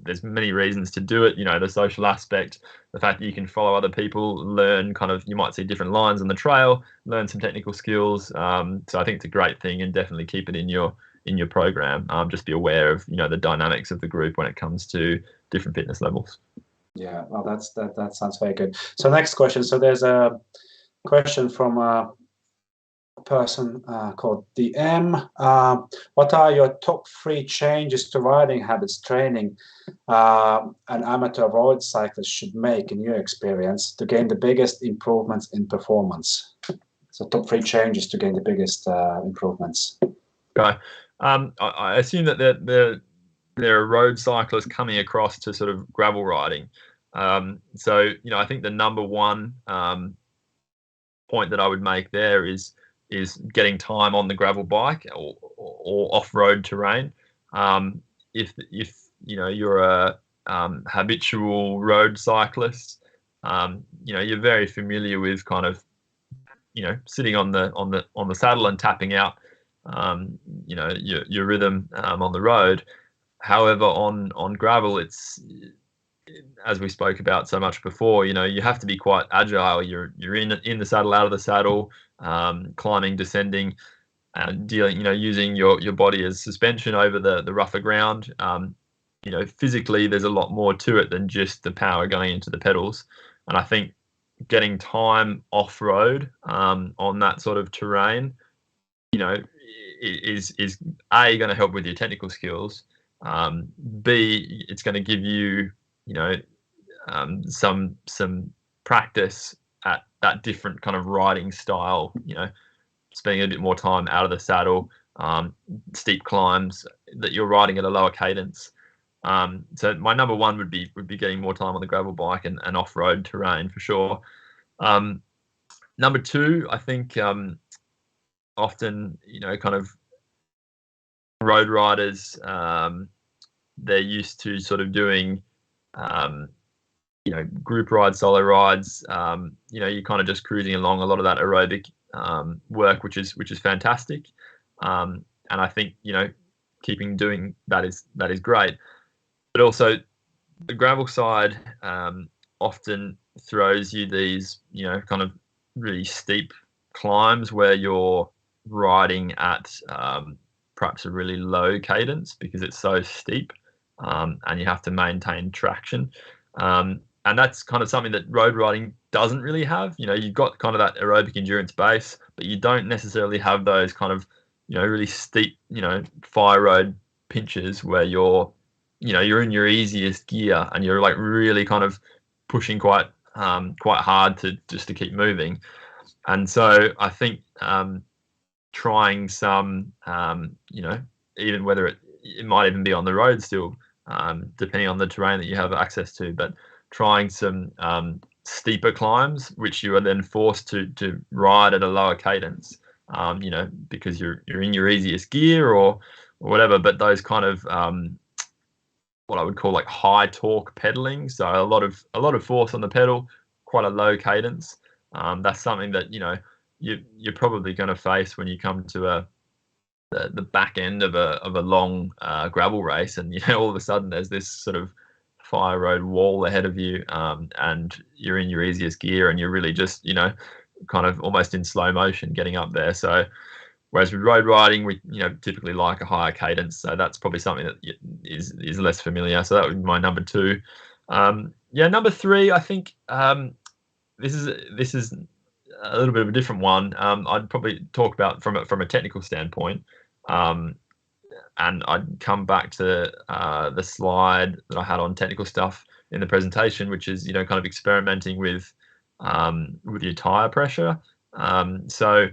there's many reasons to do it, the social aspect, the fact that you can follow other people, learn you might see different lines on the trail, learn some technical skills. So I think it's a great thing, and definitely keep it in your program. Just be aware of, the dynamics of the group when it comes to different fitness levels. Yeah, well, that sounds very good. So next question. So there's a question from a person called DM. What are your top 3 changes to riding habits training an amateur road cyclist should make, in your experience, to gain the biggest improvements in performance? So top 3 changes to gain the biggest improvements. Okay. I assume that there are road cyclists coming across to sort of gravel riding. So, I think the number one point that I would make there is getting time on the gravel bike or off-road terrain. If you're a habitual road cyclist, you're very familiar with kind of sitting on the saddle and tapping out your rhythm on the road. However, on gravel, it's, as we spoke about so much before, you have to be quite agile. You're in the saddle, out of the saddle, climbing, descending, and dealing, using your body as suspension over the rougher ground. Physically, there's a lot more to it than just the power going into the pedals. And I think getting time off road on that sort of terrain, is A, going to help with your technical skills. B, it's going to give you some practice at that different kind of riding style, spending a bit more time out of the saddle, steep climbs that you're riding at a lower cadence. So my number one would be getting more time on the gravel bike and off-road terrain for sure. Number 2, I think often, kind of road riders, they're used to sort of doing group rides, solo rides. You're kind of just cruising along, a lot of that aerobic work, which is fantastic. And I think keeping doing that is great. But also the gravel side often throws you these kind of really steep climbs where you're riding at perhaps a really low cadence because it's so steep, and you have to maintain traction. And that's kind of something that road riding doesn't really have. You've got kind of that aerobic endurance base, but you don't necessarily have those kind of, really steep, fire road pinches where you're in your easiest gear and you're like really kind of pushing quite hard to keep moving. And so I think trying some, even whether it might even be on the road still, depending on the terrain that you have access to, but trying some steeper climbs, which you are then forced to ride at a lower cadence, because you're in your easiest gear or whatever. But those kind of what I would call like high torque pedaling, so a lot of force on the pedal, quite a low cadence. That's something that you're probably going to face when you come to the back end of a long gravel race, and all of a sudden there's this sort of fire road wall ahead of you, and you're in your easiest gear and you're really just kind of almost in slow motion getting up there. So whereas with road riding, we typically like a higher cadence, so that's probably something that is less familiar. So that would be my number 2. Number 3, I think this is a little bit of a different one. I'd probably talk about from a technical standpoint, and I'd come back to the slide that I had on technical stuff in the presentation, which is kind of experimenting with your tire pressure. So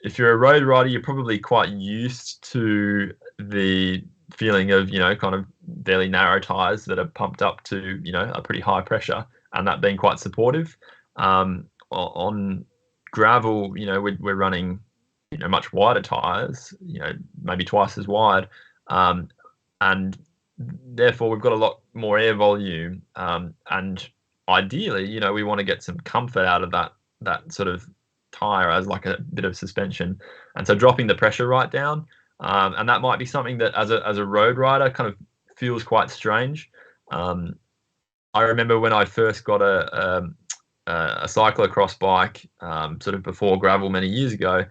if you're a road rider, you're probably quite used to the feeling of kind of fairly narrow tires that are pumped up to a pretty high pressure, and that being quite supportive. On gravel, we're running much wider tires, maybe twice as wide, and therefore we've got a lot more air volume, and ideally we want to get some comfort out of that sort of tire as like a bit of suspension, and so dropping the pressure right down, and that might be something that as a road rider kind of feels quite strange. I remember when I first got a cyclocross bike, sort of before gravel many years ago,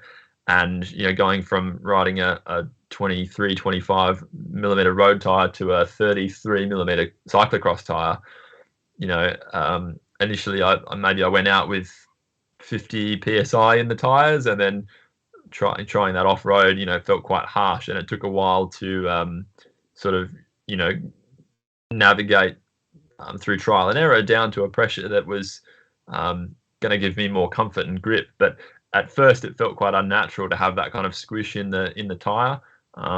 and going from riding a 25 millimeter road tire to a 33 millimeter cyclocross tire, initially I went out with 50 psi in the tires, and then trying that off road felt quite harsh, and it took a while to sort of navigate through trial and error down to a pressure that was going to give me more comfort and grip. But at first it felt quite unnatural to have that kind of squish in the tire,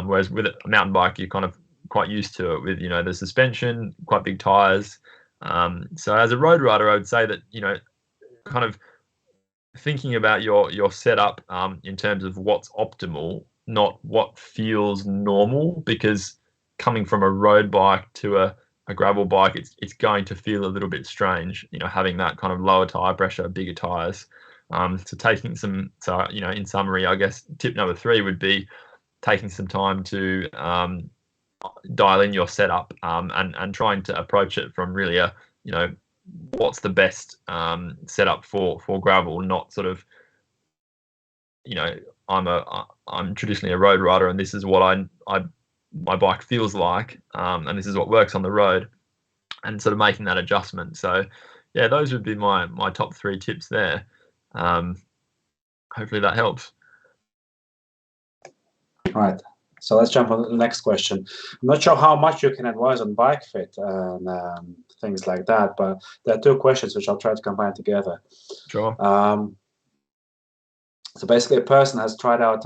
whereas with a mountain bike you're kind of quite used to it with the suspension, quite big tires. So as a road rider, I would say that kind of thinking about your setup in terms of what's optimal, not what feels normal, because coming from a road bike to a gravel bike, it's going to feel a little bit strange, having that kind of lower tire pressure, bigger tires. So in summary, I guess tip number 3 would be taking some time to dial in your setup, and trying to approach it from really what's the best setup for gravel, not sort of I'm traditionally a road rider and this is what my bike feels like, and this is what works on the road, and sort of making that adjustment. So yeah, those would be my top 3 tips there. Hopefully that helps. Right. So let's jump on to the next question. I'm not sure how much you can advise on bike fit and things like that, but there are 2 questions which I'll try to combine together. Sure. So basically, a person has tried out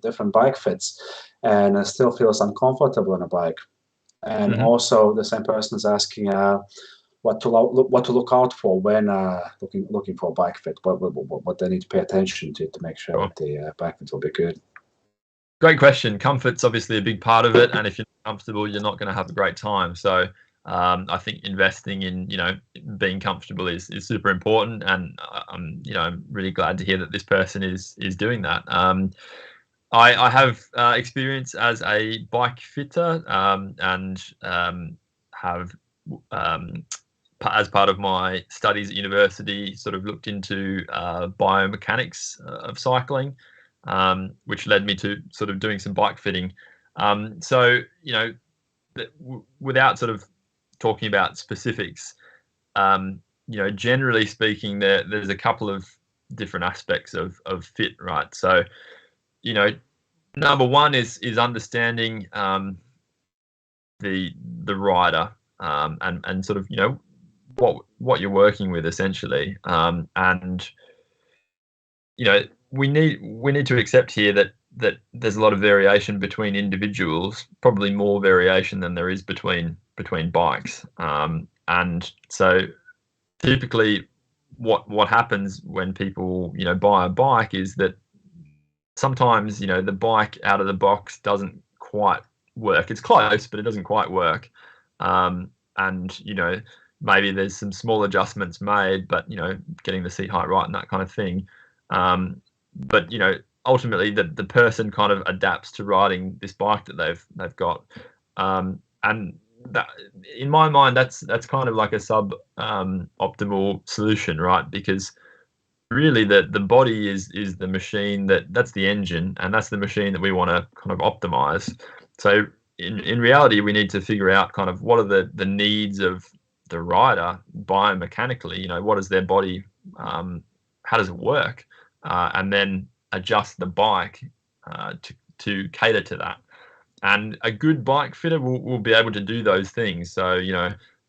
different bike fits and still feels uncomfortable on a bike. And also, the same person is asking what to look out for when looking for a bike fit. What they need to pay attention to make sure that the bike fit will be good. Great question. Comfort's obviously a big part of it, and if you're not comfortable, you're not going to have a great time. So I think investing in being comfortable is super important, and I'm really glad to hear that this person is doing that. I have experience as a bike fitter, and have as part of my studies at university sort of looked into biomechanics of cycling. which led me to sort of doing some bike fitting. So, without sort of talking about specifics, generally speaking, there's a couple of different aspects of fit, right? So, number one is understanding the rider, and sort of what you're working with essentially, and we need to accept here that there's a lot of variation between individuals, probably more variation than there is between bikes, and so typically what happens when people buy a bike is that sometimes the bike out of the box doesn't quite work. It's close, but it doesn't quite work, and maybe there's some small adjustments made, but getting the seat height right and that kind of thing. But ultimately the person kind of adapts to riding this bike that they've got, and that, in my mind, that's kind of like a sub optimal solution, right? Because really the body is the machine that's the engine, and that's the machine that we want to kind of optimize. So in reality, we need to figure out kind of what are the needs of the rider biomechanically. What is their body, how does it work, and then adjust the bike to cater to that. And a good bike fitter will be able to do those things. So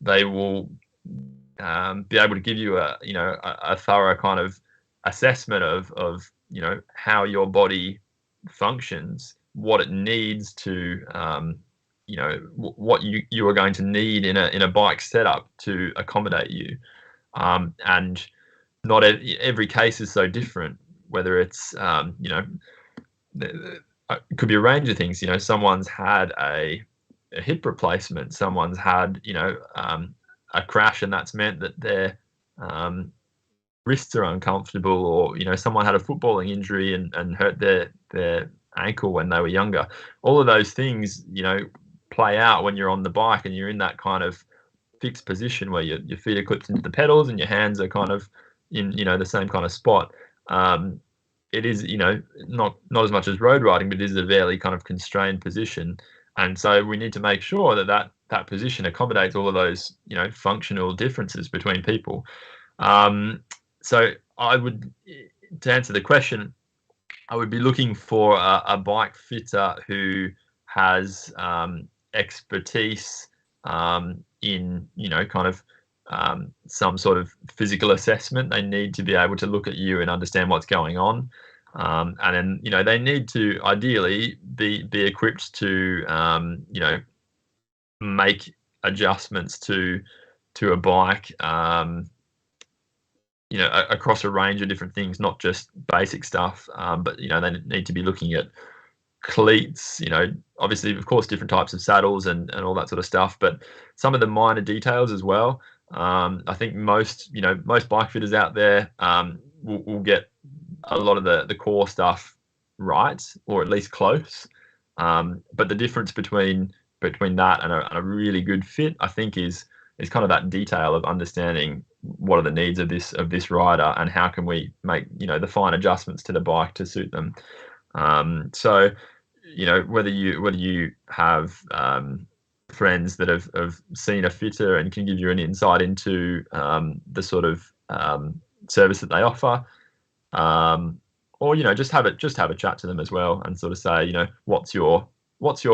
they will be able to give you a thorough kind of assessment of how your body functions, what it needs to what you are going to need in a bike setup to accommodate you, and not every case is so different. Whether it's it could be a range of things. Someone's had a hip replacement, someone's had a crash, and that's meant that their wrists are uncomfortable, or someone had a footballing injury and hurt their ankle when they were younger. All of those things play out when you're on the bike and you're in that kind of fixed position where your feet are clipped into the pedals and your hands are kind of in the same kind of spot. It is not as much as road riding, but it is a fairly kind of constrained position, and so we need to make sure that position accommodates all of those functional differences between people. So I would, to answer the question, I would be looking for a bike fitter who has expertise in kind of some sort of physical assessment. They need to be able to look at you and understand what's going on, and then they need to ideally be equipped to make adjustments to a bike, across a range of different things, not just basic stuff, but they need to be looking at cleats, obviously, of course, different types of saddles and all that sort of stuff, but some of the minor details as well. I think most bike fitters out there will get a lot of the core stuff right, or at least close. But the difference between that and a really good fit, I think, is kind of that detail of understanding what are the needs of this rider and how can we make the fine adjustments to the bike to suit them. So whether you have friends that have seen a fitter and can give you an insight into the sort of service that they offer, or just have a chat to them as well and sort of say, what's your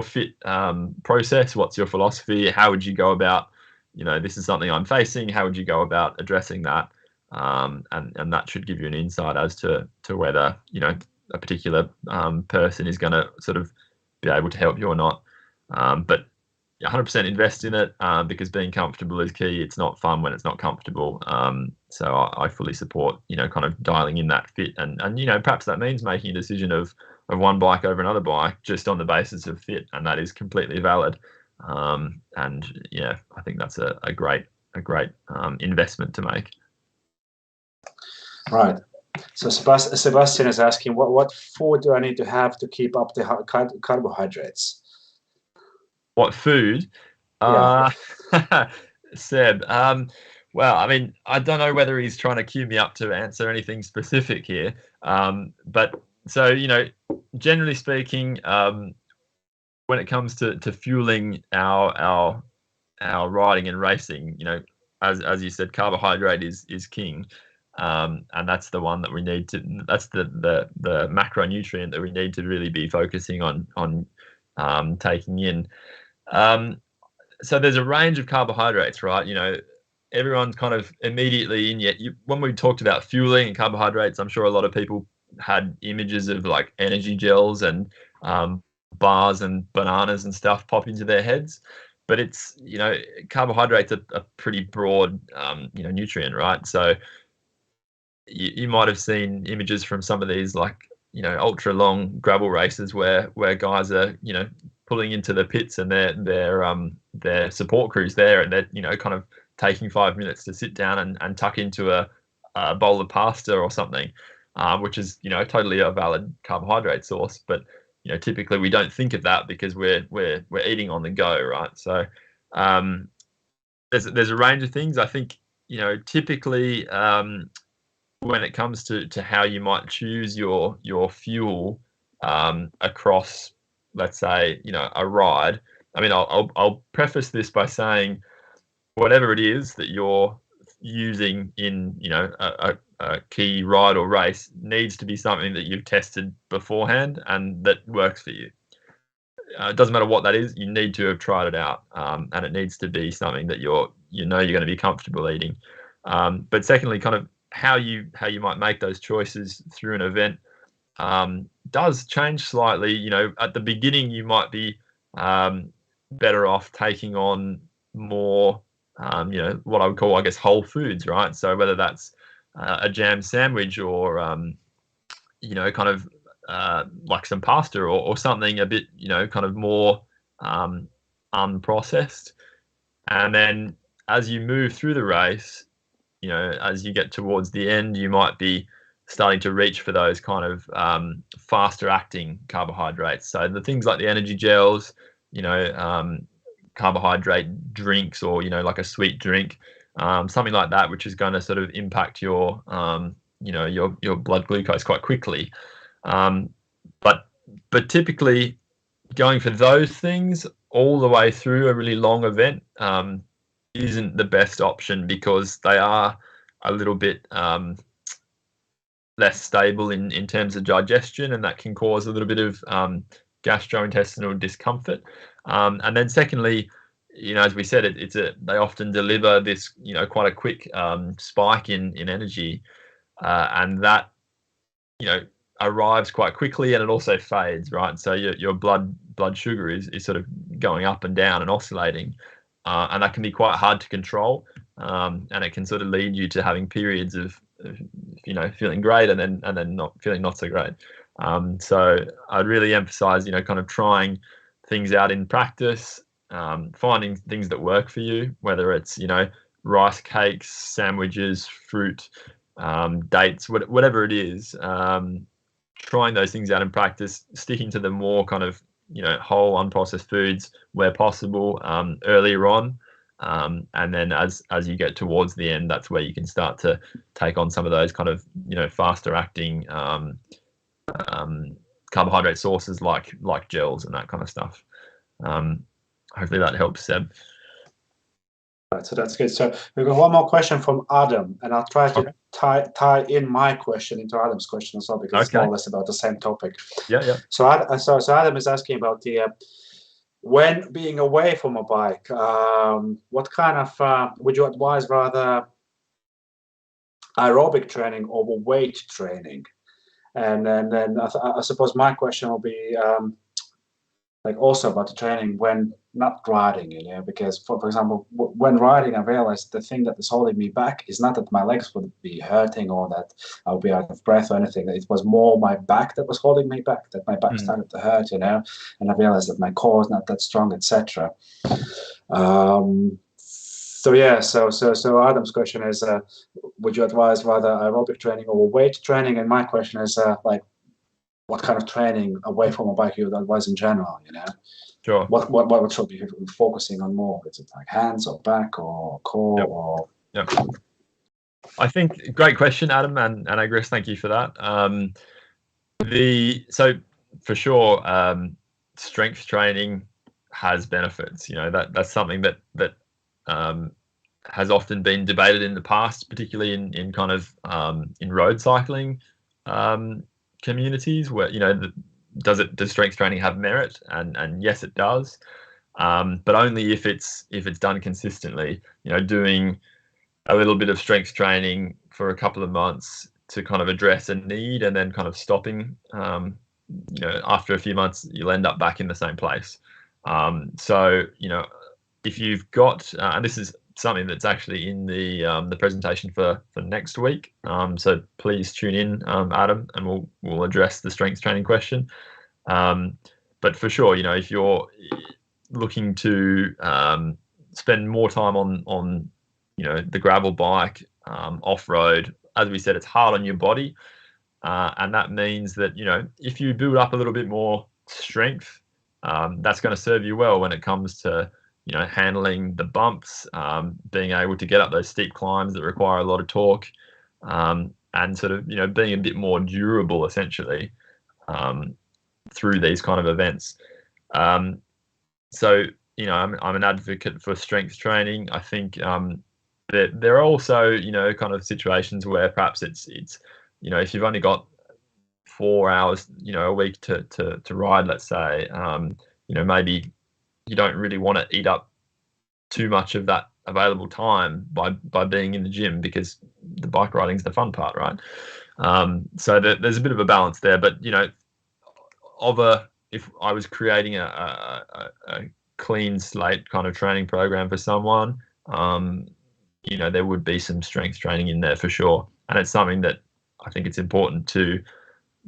fit process, what's your philosophy, how would you go about, this is something I'm facing, how would you go about addressing that, and that should give you an insight as to whether a particular person is going to sort of be able to help you or not. But 100% invest in it, because being comfortable is key. It's not fun when it's not comfortable. So I fully support kind of dialing in that fit, and perhaps that means making a decision of one bike over another bike just on the basis of fit, and that is completely valid. And yeah, I think that's a great investment to make. Right. So Sebastian is asking, what food do I need to have to keep up the carbohydrates? What food? Yeah. Seb. Well, I mean, I don't know whether he's trying to cue me up to answer anything specific here. But So, generally speaking, when it comes to fueling our riding and racing, as you said, carbohydrate is king, and that's the one that we need to. That's the macronutrient that we need to really be focusing on taking in. So there's a range of carbohydrates, right? Everyone's kind of immediately in. Yet when we talked about fueling and carbohydrates, I'm sure a lot of people had images of like energy gels and bars and bananas and stuff pop into their heads. But it's, carbohydrates are a pretty broad, nutrient, right? So you might have seen images from some of these like, ultra long gravel races where guys are, pulling into the pits and their support crews there, and they're, kind of taking 5 minutes to sit down and tuck into a bowl of pasta or something, which is, totally a valid carbohydrate source. But typically we don't think of that because we're eating on the go, right? So there's a range of things. I think typically when it comes to how you might choose your fuel across, let's say, a ride. I mean, I'll preface this by saying whatever it is that you're using in a key ride or race needs to be something that you've tested beforehand and that works for you. It doesn't matter what that is, you need to have tried it out, and it needs to be something that you're going to be comfortable eating. But secondly, kind of how you might make those choices through an event does change slightly. At the beginning you might be better off taking on more what I would call, I guess, whole foods, right? So whether that's a jam sandwich or kind of like some pasta or something a bit kind of more unprocessed. And then as you move through the race, as you get towards the end, you might be starting to reach for those kind of faster acting carbohydrates. So the things like the energy gels, carbohydrate drinks, or like a sweet drink, something like that, which is going to sort of impact your your blood glucose quite quickly. But typically going for those things all the way through a really long event isn't the best option, because they are a little bit less stable in terms of digestion, and that can cause a little bit of gastrointestinal discomfort. And then secondly, as we said, they often deliver this quite a quick spike in energy, and that arrives quite quickly, and it also fades, right? So your blood sugar is sort of going up and down and oscillating, and that can be quite hard to control, and it can sort of lead you to having periods of feeling great and then not feeling not so great. So I'd really emphasize kind of trying things out in practice, finding things that work for you, whether it's rice cakes, sandwiches, fruit, dates, whatever it is. Trying those things out in practice, sticking to the more kind of whole unprocessed foods where possible earlier on, and then as you get towards the end, that's where you can start to take on some of those kind of faster acting carbohydrate sources like gels and that kind of stuff. Hopefully that helps, Seb. Right, so that's good. So we've got one more question from Adam, and I'll try to tie in my question into Adam's question as well, because it's more or less about the same topic. Yeah. So Adam is asking about the when being away from a bike, what kind of would you advise, rather aerobic training or weight training? And then I suppose my question will be like also about the training when not riding, because for example, when riding, I realized the thing that is holding me back is not that my legs would be hurting or that I'll be out of breath or anything. It was more my back that was holding me back, that my back started to hurt, and I realized that my core is not that strong, etc. So Adam's question is, would you advise rather aerobic training or weight training? And my question is like, what kind of training away from a bike you would advise in general? Sure. What should be focusing on more? Is it like hands or back or core? Yep. Or I think great question, Adam, and Agris, thank you for that. So for sure, strength training has benefits. That's something that has often been debated in the past, particularly in kind of in road cycling communities, where does strength training have merit? And yes, it does, but only if it's done consistently. Doing a little bit of strength training for a couple of months to kind of address a need, and then kind of stopping. After a few months, you'll end up back in the same place. So if you've got, and this is something that's actually in the presentation for next week. So please tune in, Adam, and we'll address the strength training question. But for sure, if you're looking to spend more time on the gravel bike, off road, as we said, it's hard on your body, and that means that if you build up a little bit more strength, that's going to serve you well when it comes to handling the bumps, being able to get up those steep climbs that require a lot of torque, and sort of being a bit more durable essentially through these kind of events. So I'm an advocate for strength training. I think that there are also kind of situations where perhaps it's if you've only got 4 hours a week to ride, let's say, maybe you don't really want to eat up too much of that available time by being in the gym, because the bike riding is the fun part, right? So there's a bit of a balance there, but if I was creating a clean slate kind of training program for someone, there would be some strength training in there for sure, and it's something that I think it's important to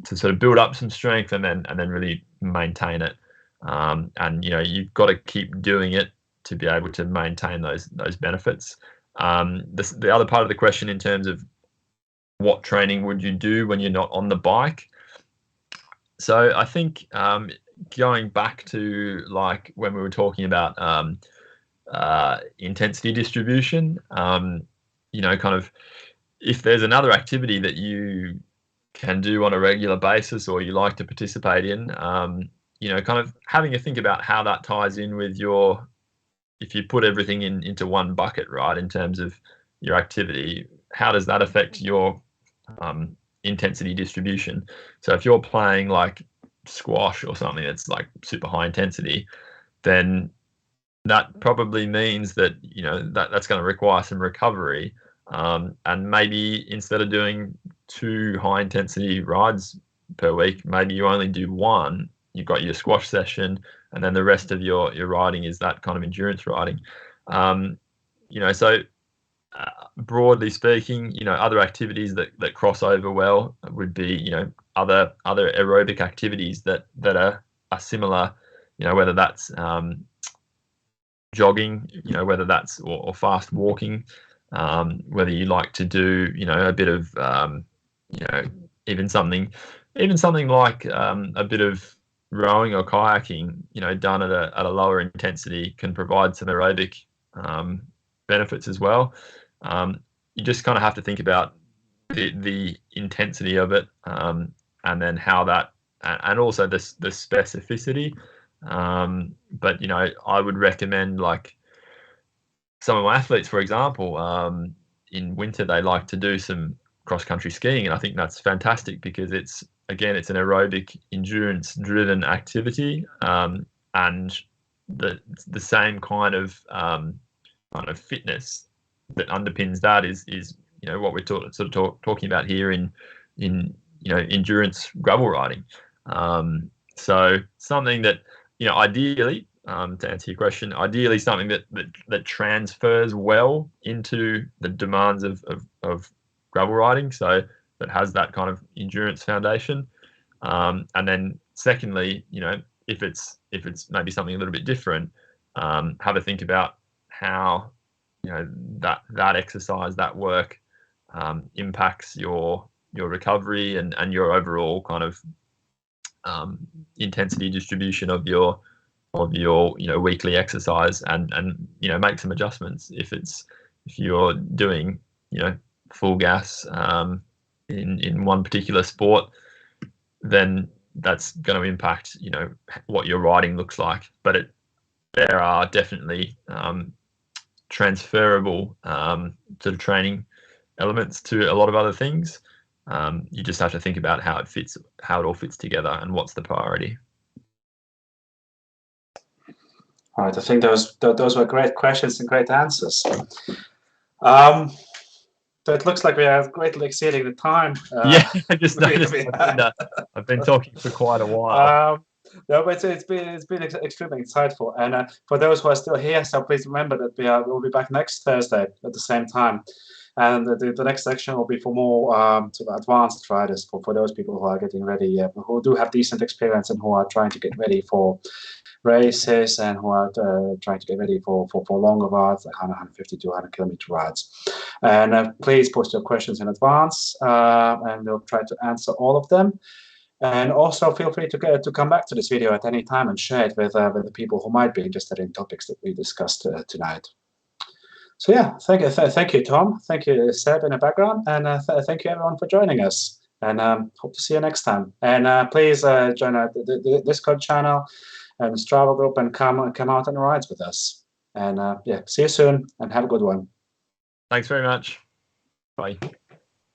sort of build up some strength and then really maintain it. And you've got to keep doing it to be able to maintain those benefits. The other part of the question, in terms of what training would you do when you're not on the bike? So I think going back to like when we were talking about intensity distribution, kind of if there's another activity that you can do on a regular basis or you like to participate in, kind of having a think about how that ties in with if you put everything into one bucket, right, in terms of your activity, how does that affect your intensity distribution? So if you're playing like squash or something that's like super high intensity, then that probably means that that's going to require some recovery, and maybe instead of doing 2 high intensity rides per week, maybe you only do 1. You've got your squash session, and then the rest of your riding is that kind of endurance riding. So broadly speaking, other activities that cross over well would be other aerobic activities that are similar, whether that's jogging, whether that's or fast walking, whether you like to do a bit of even something like a bit of rowing or kayaking, done at a lower intensity, can provide some aerobic benefits as well. You just kind of have to think about the intensity of it, and then how that, and also the specificity. But I would recommend, like, some of my athletes, for example, in winter they like to do some cross-country skiing, and I think that's fantastic because it's an aerobic, endurance-driven activity, and the same kind of fitness that underpins that is what we're talking about here in endurance gravel riding. So something that ideally, to answer your question, ideally something that transfers well into the demands of gravel riding, so that has that kind of endurance foundation. And then secondly, if it's maybe something a little bit different, have a think about how that exercise, that work, impacts your recovery and your overall kind of intensity distribution of your weekly exercise, and make some adjustments if you're doing full gas in one particular sport. then that's going to impact, you know, what your riding looks like. But there are definitely transferable sort of training elements to a lot of other things. You just have to think about how it all fits together, and what's the priority. All right, I think those were great questions and great answers. So it looks like we are greatly exceeding the time. Yeah, I just noticed I've been talking for quite a while. No, but it's been extremely insightful. And for those who are still here, so please remember that we'll be back next Thursday at the same time. And the next section will be for more sort of advanced riders, for those people who are getting ready, who do have decent experience and who are trying to get ready for races and who are trying to get ready for longer rides, like 150 to 100 kilometer rides. And please post your questions in advance, and we'll try to answer all of them. And also feel free to come back to this video at any time and share it with the people who might be interested in topics that we discussed tonight. So yeah, thank you, Tom. Thank you, Seb, in the background, and thank you everyone for joining us. And hope to see you next time. And please join the Discord channel and Strava group and come out on rides with us. And yeah, see you soon and have a good one. Thanks very much. Bye.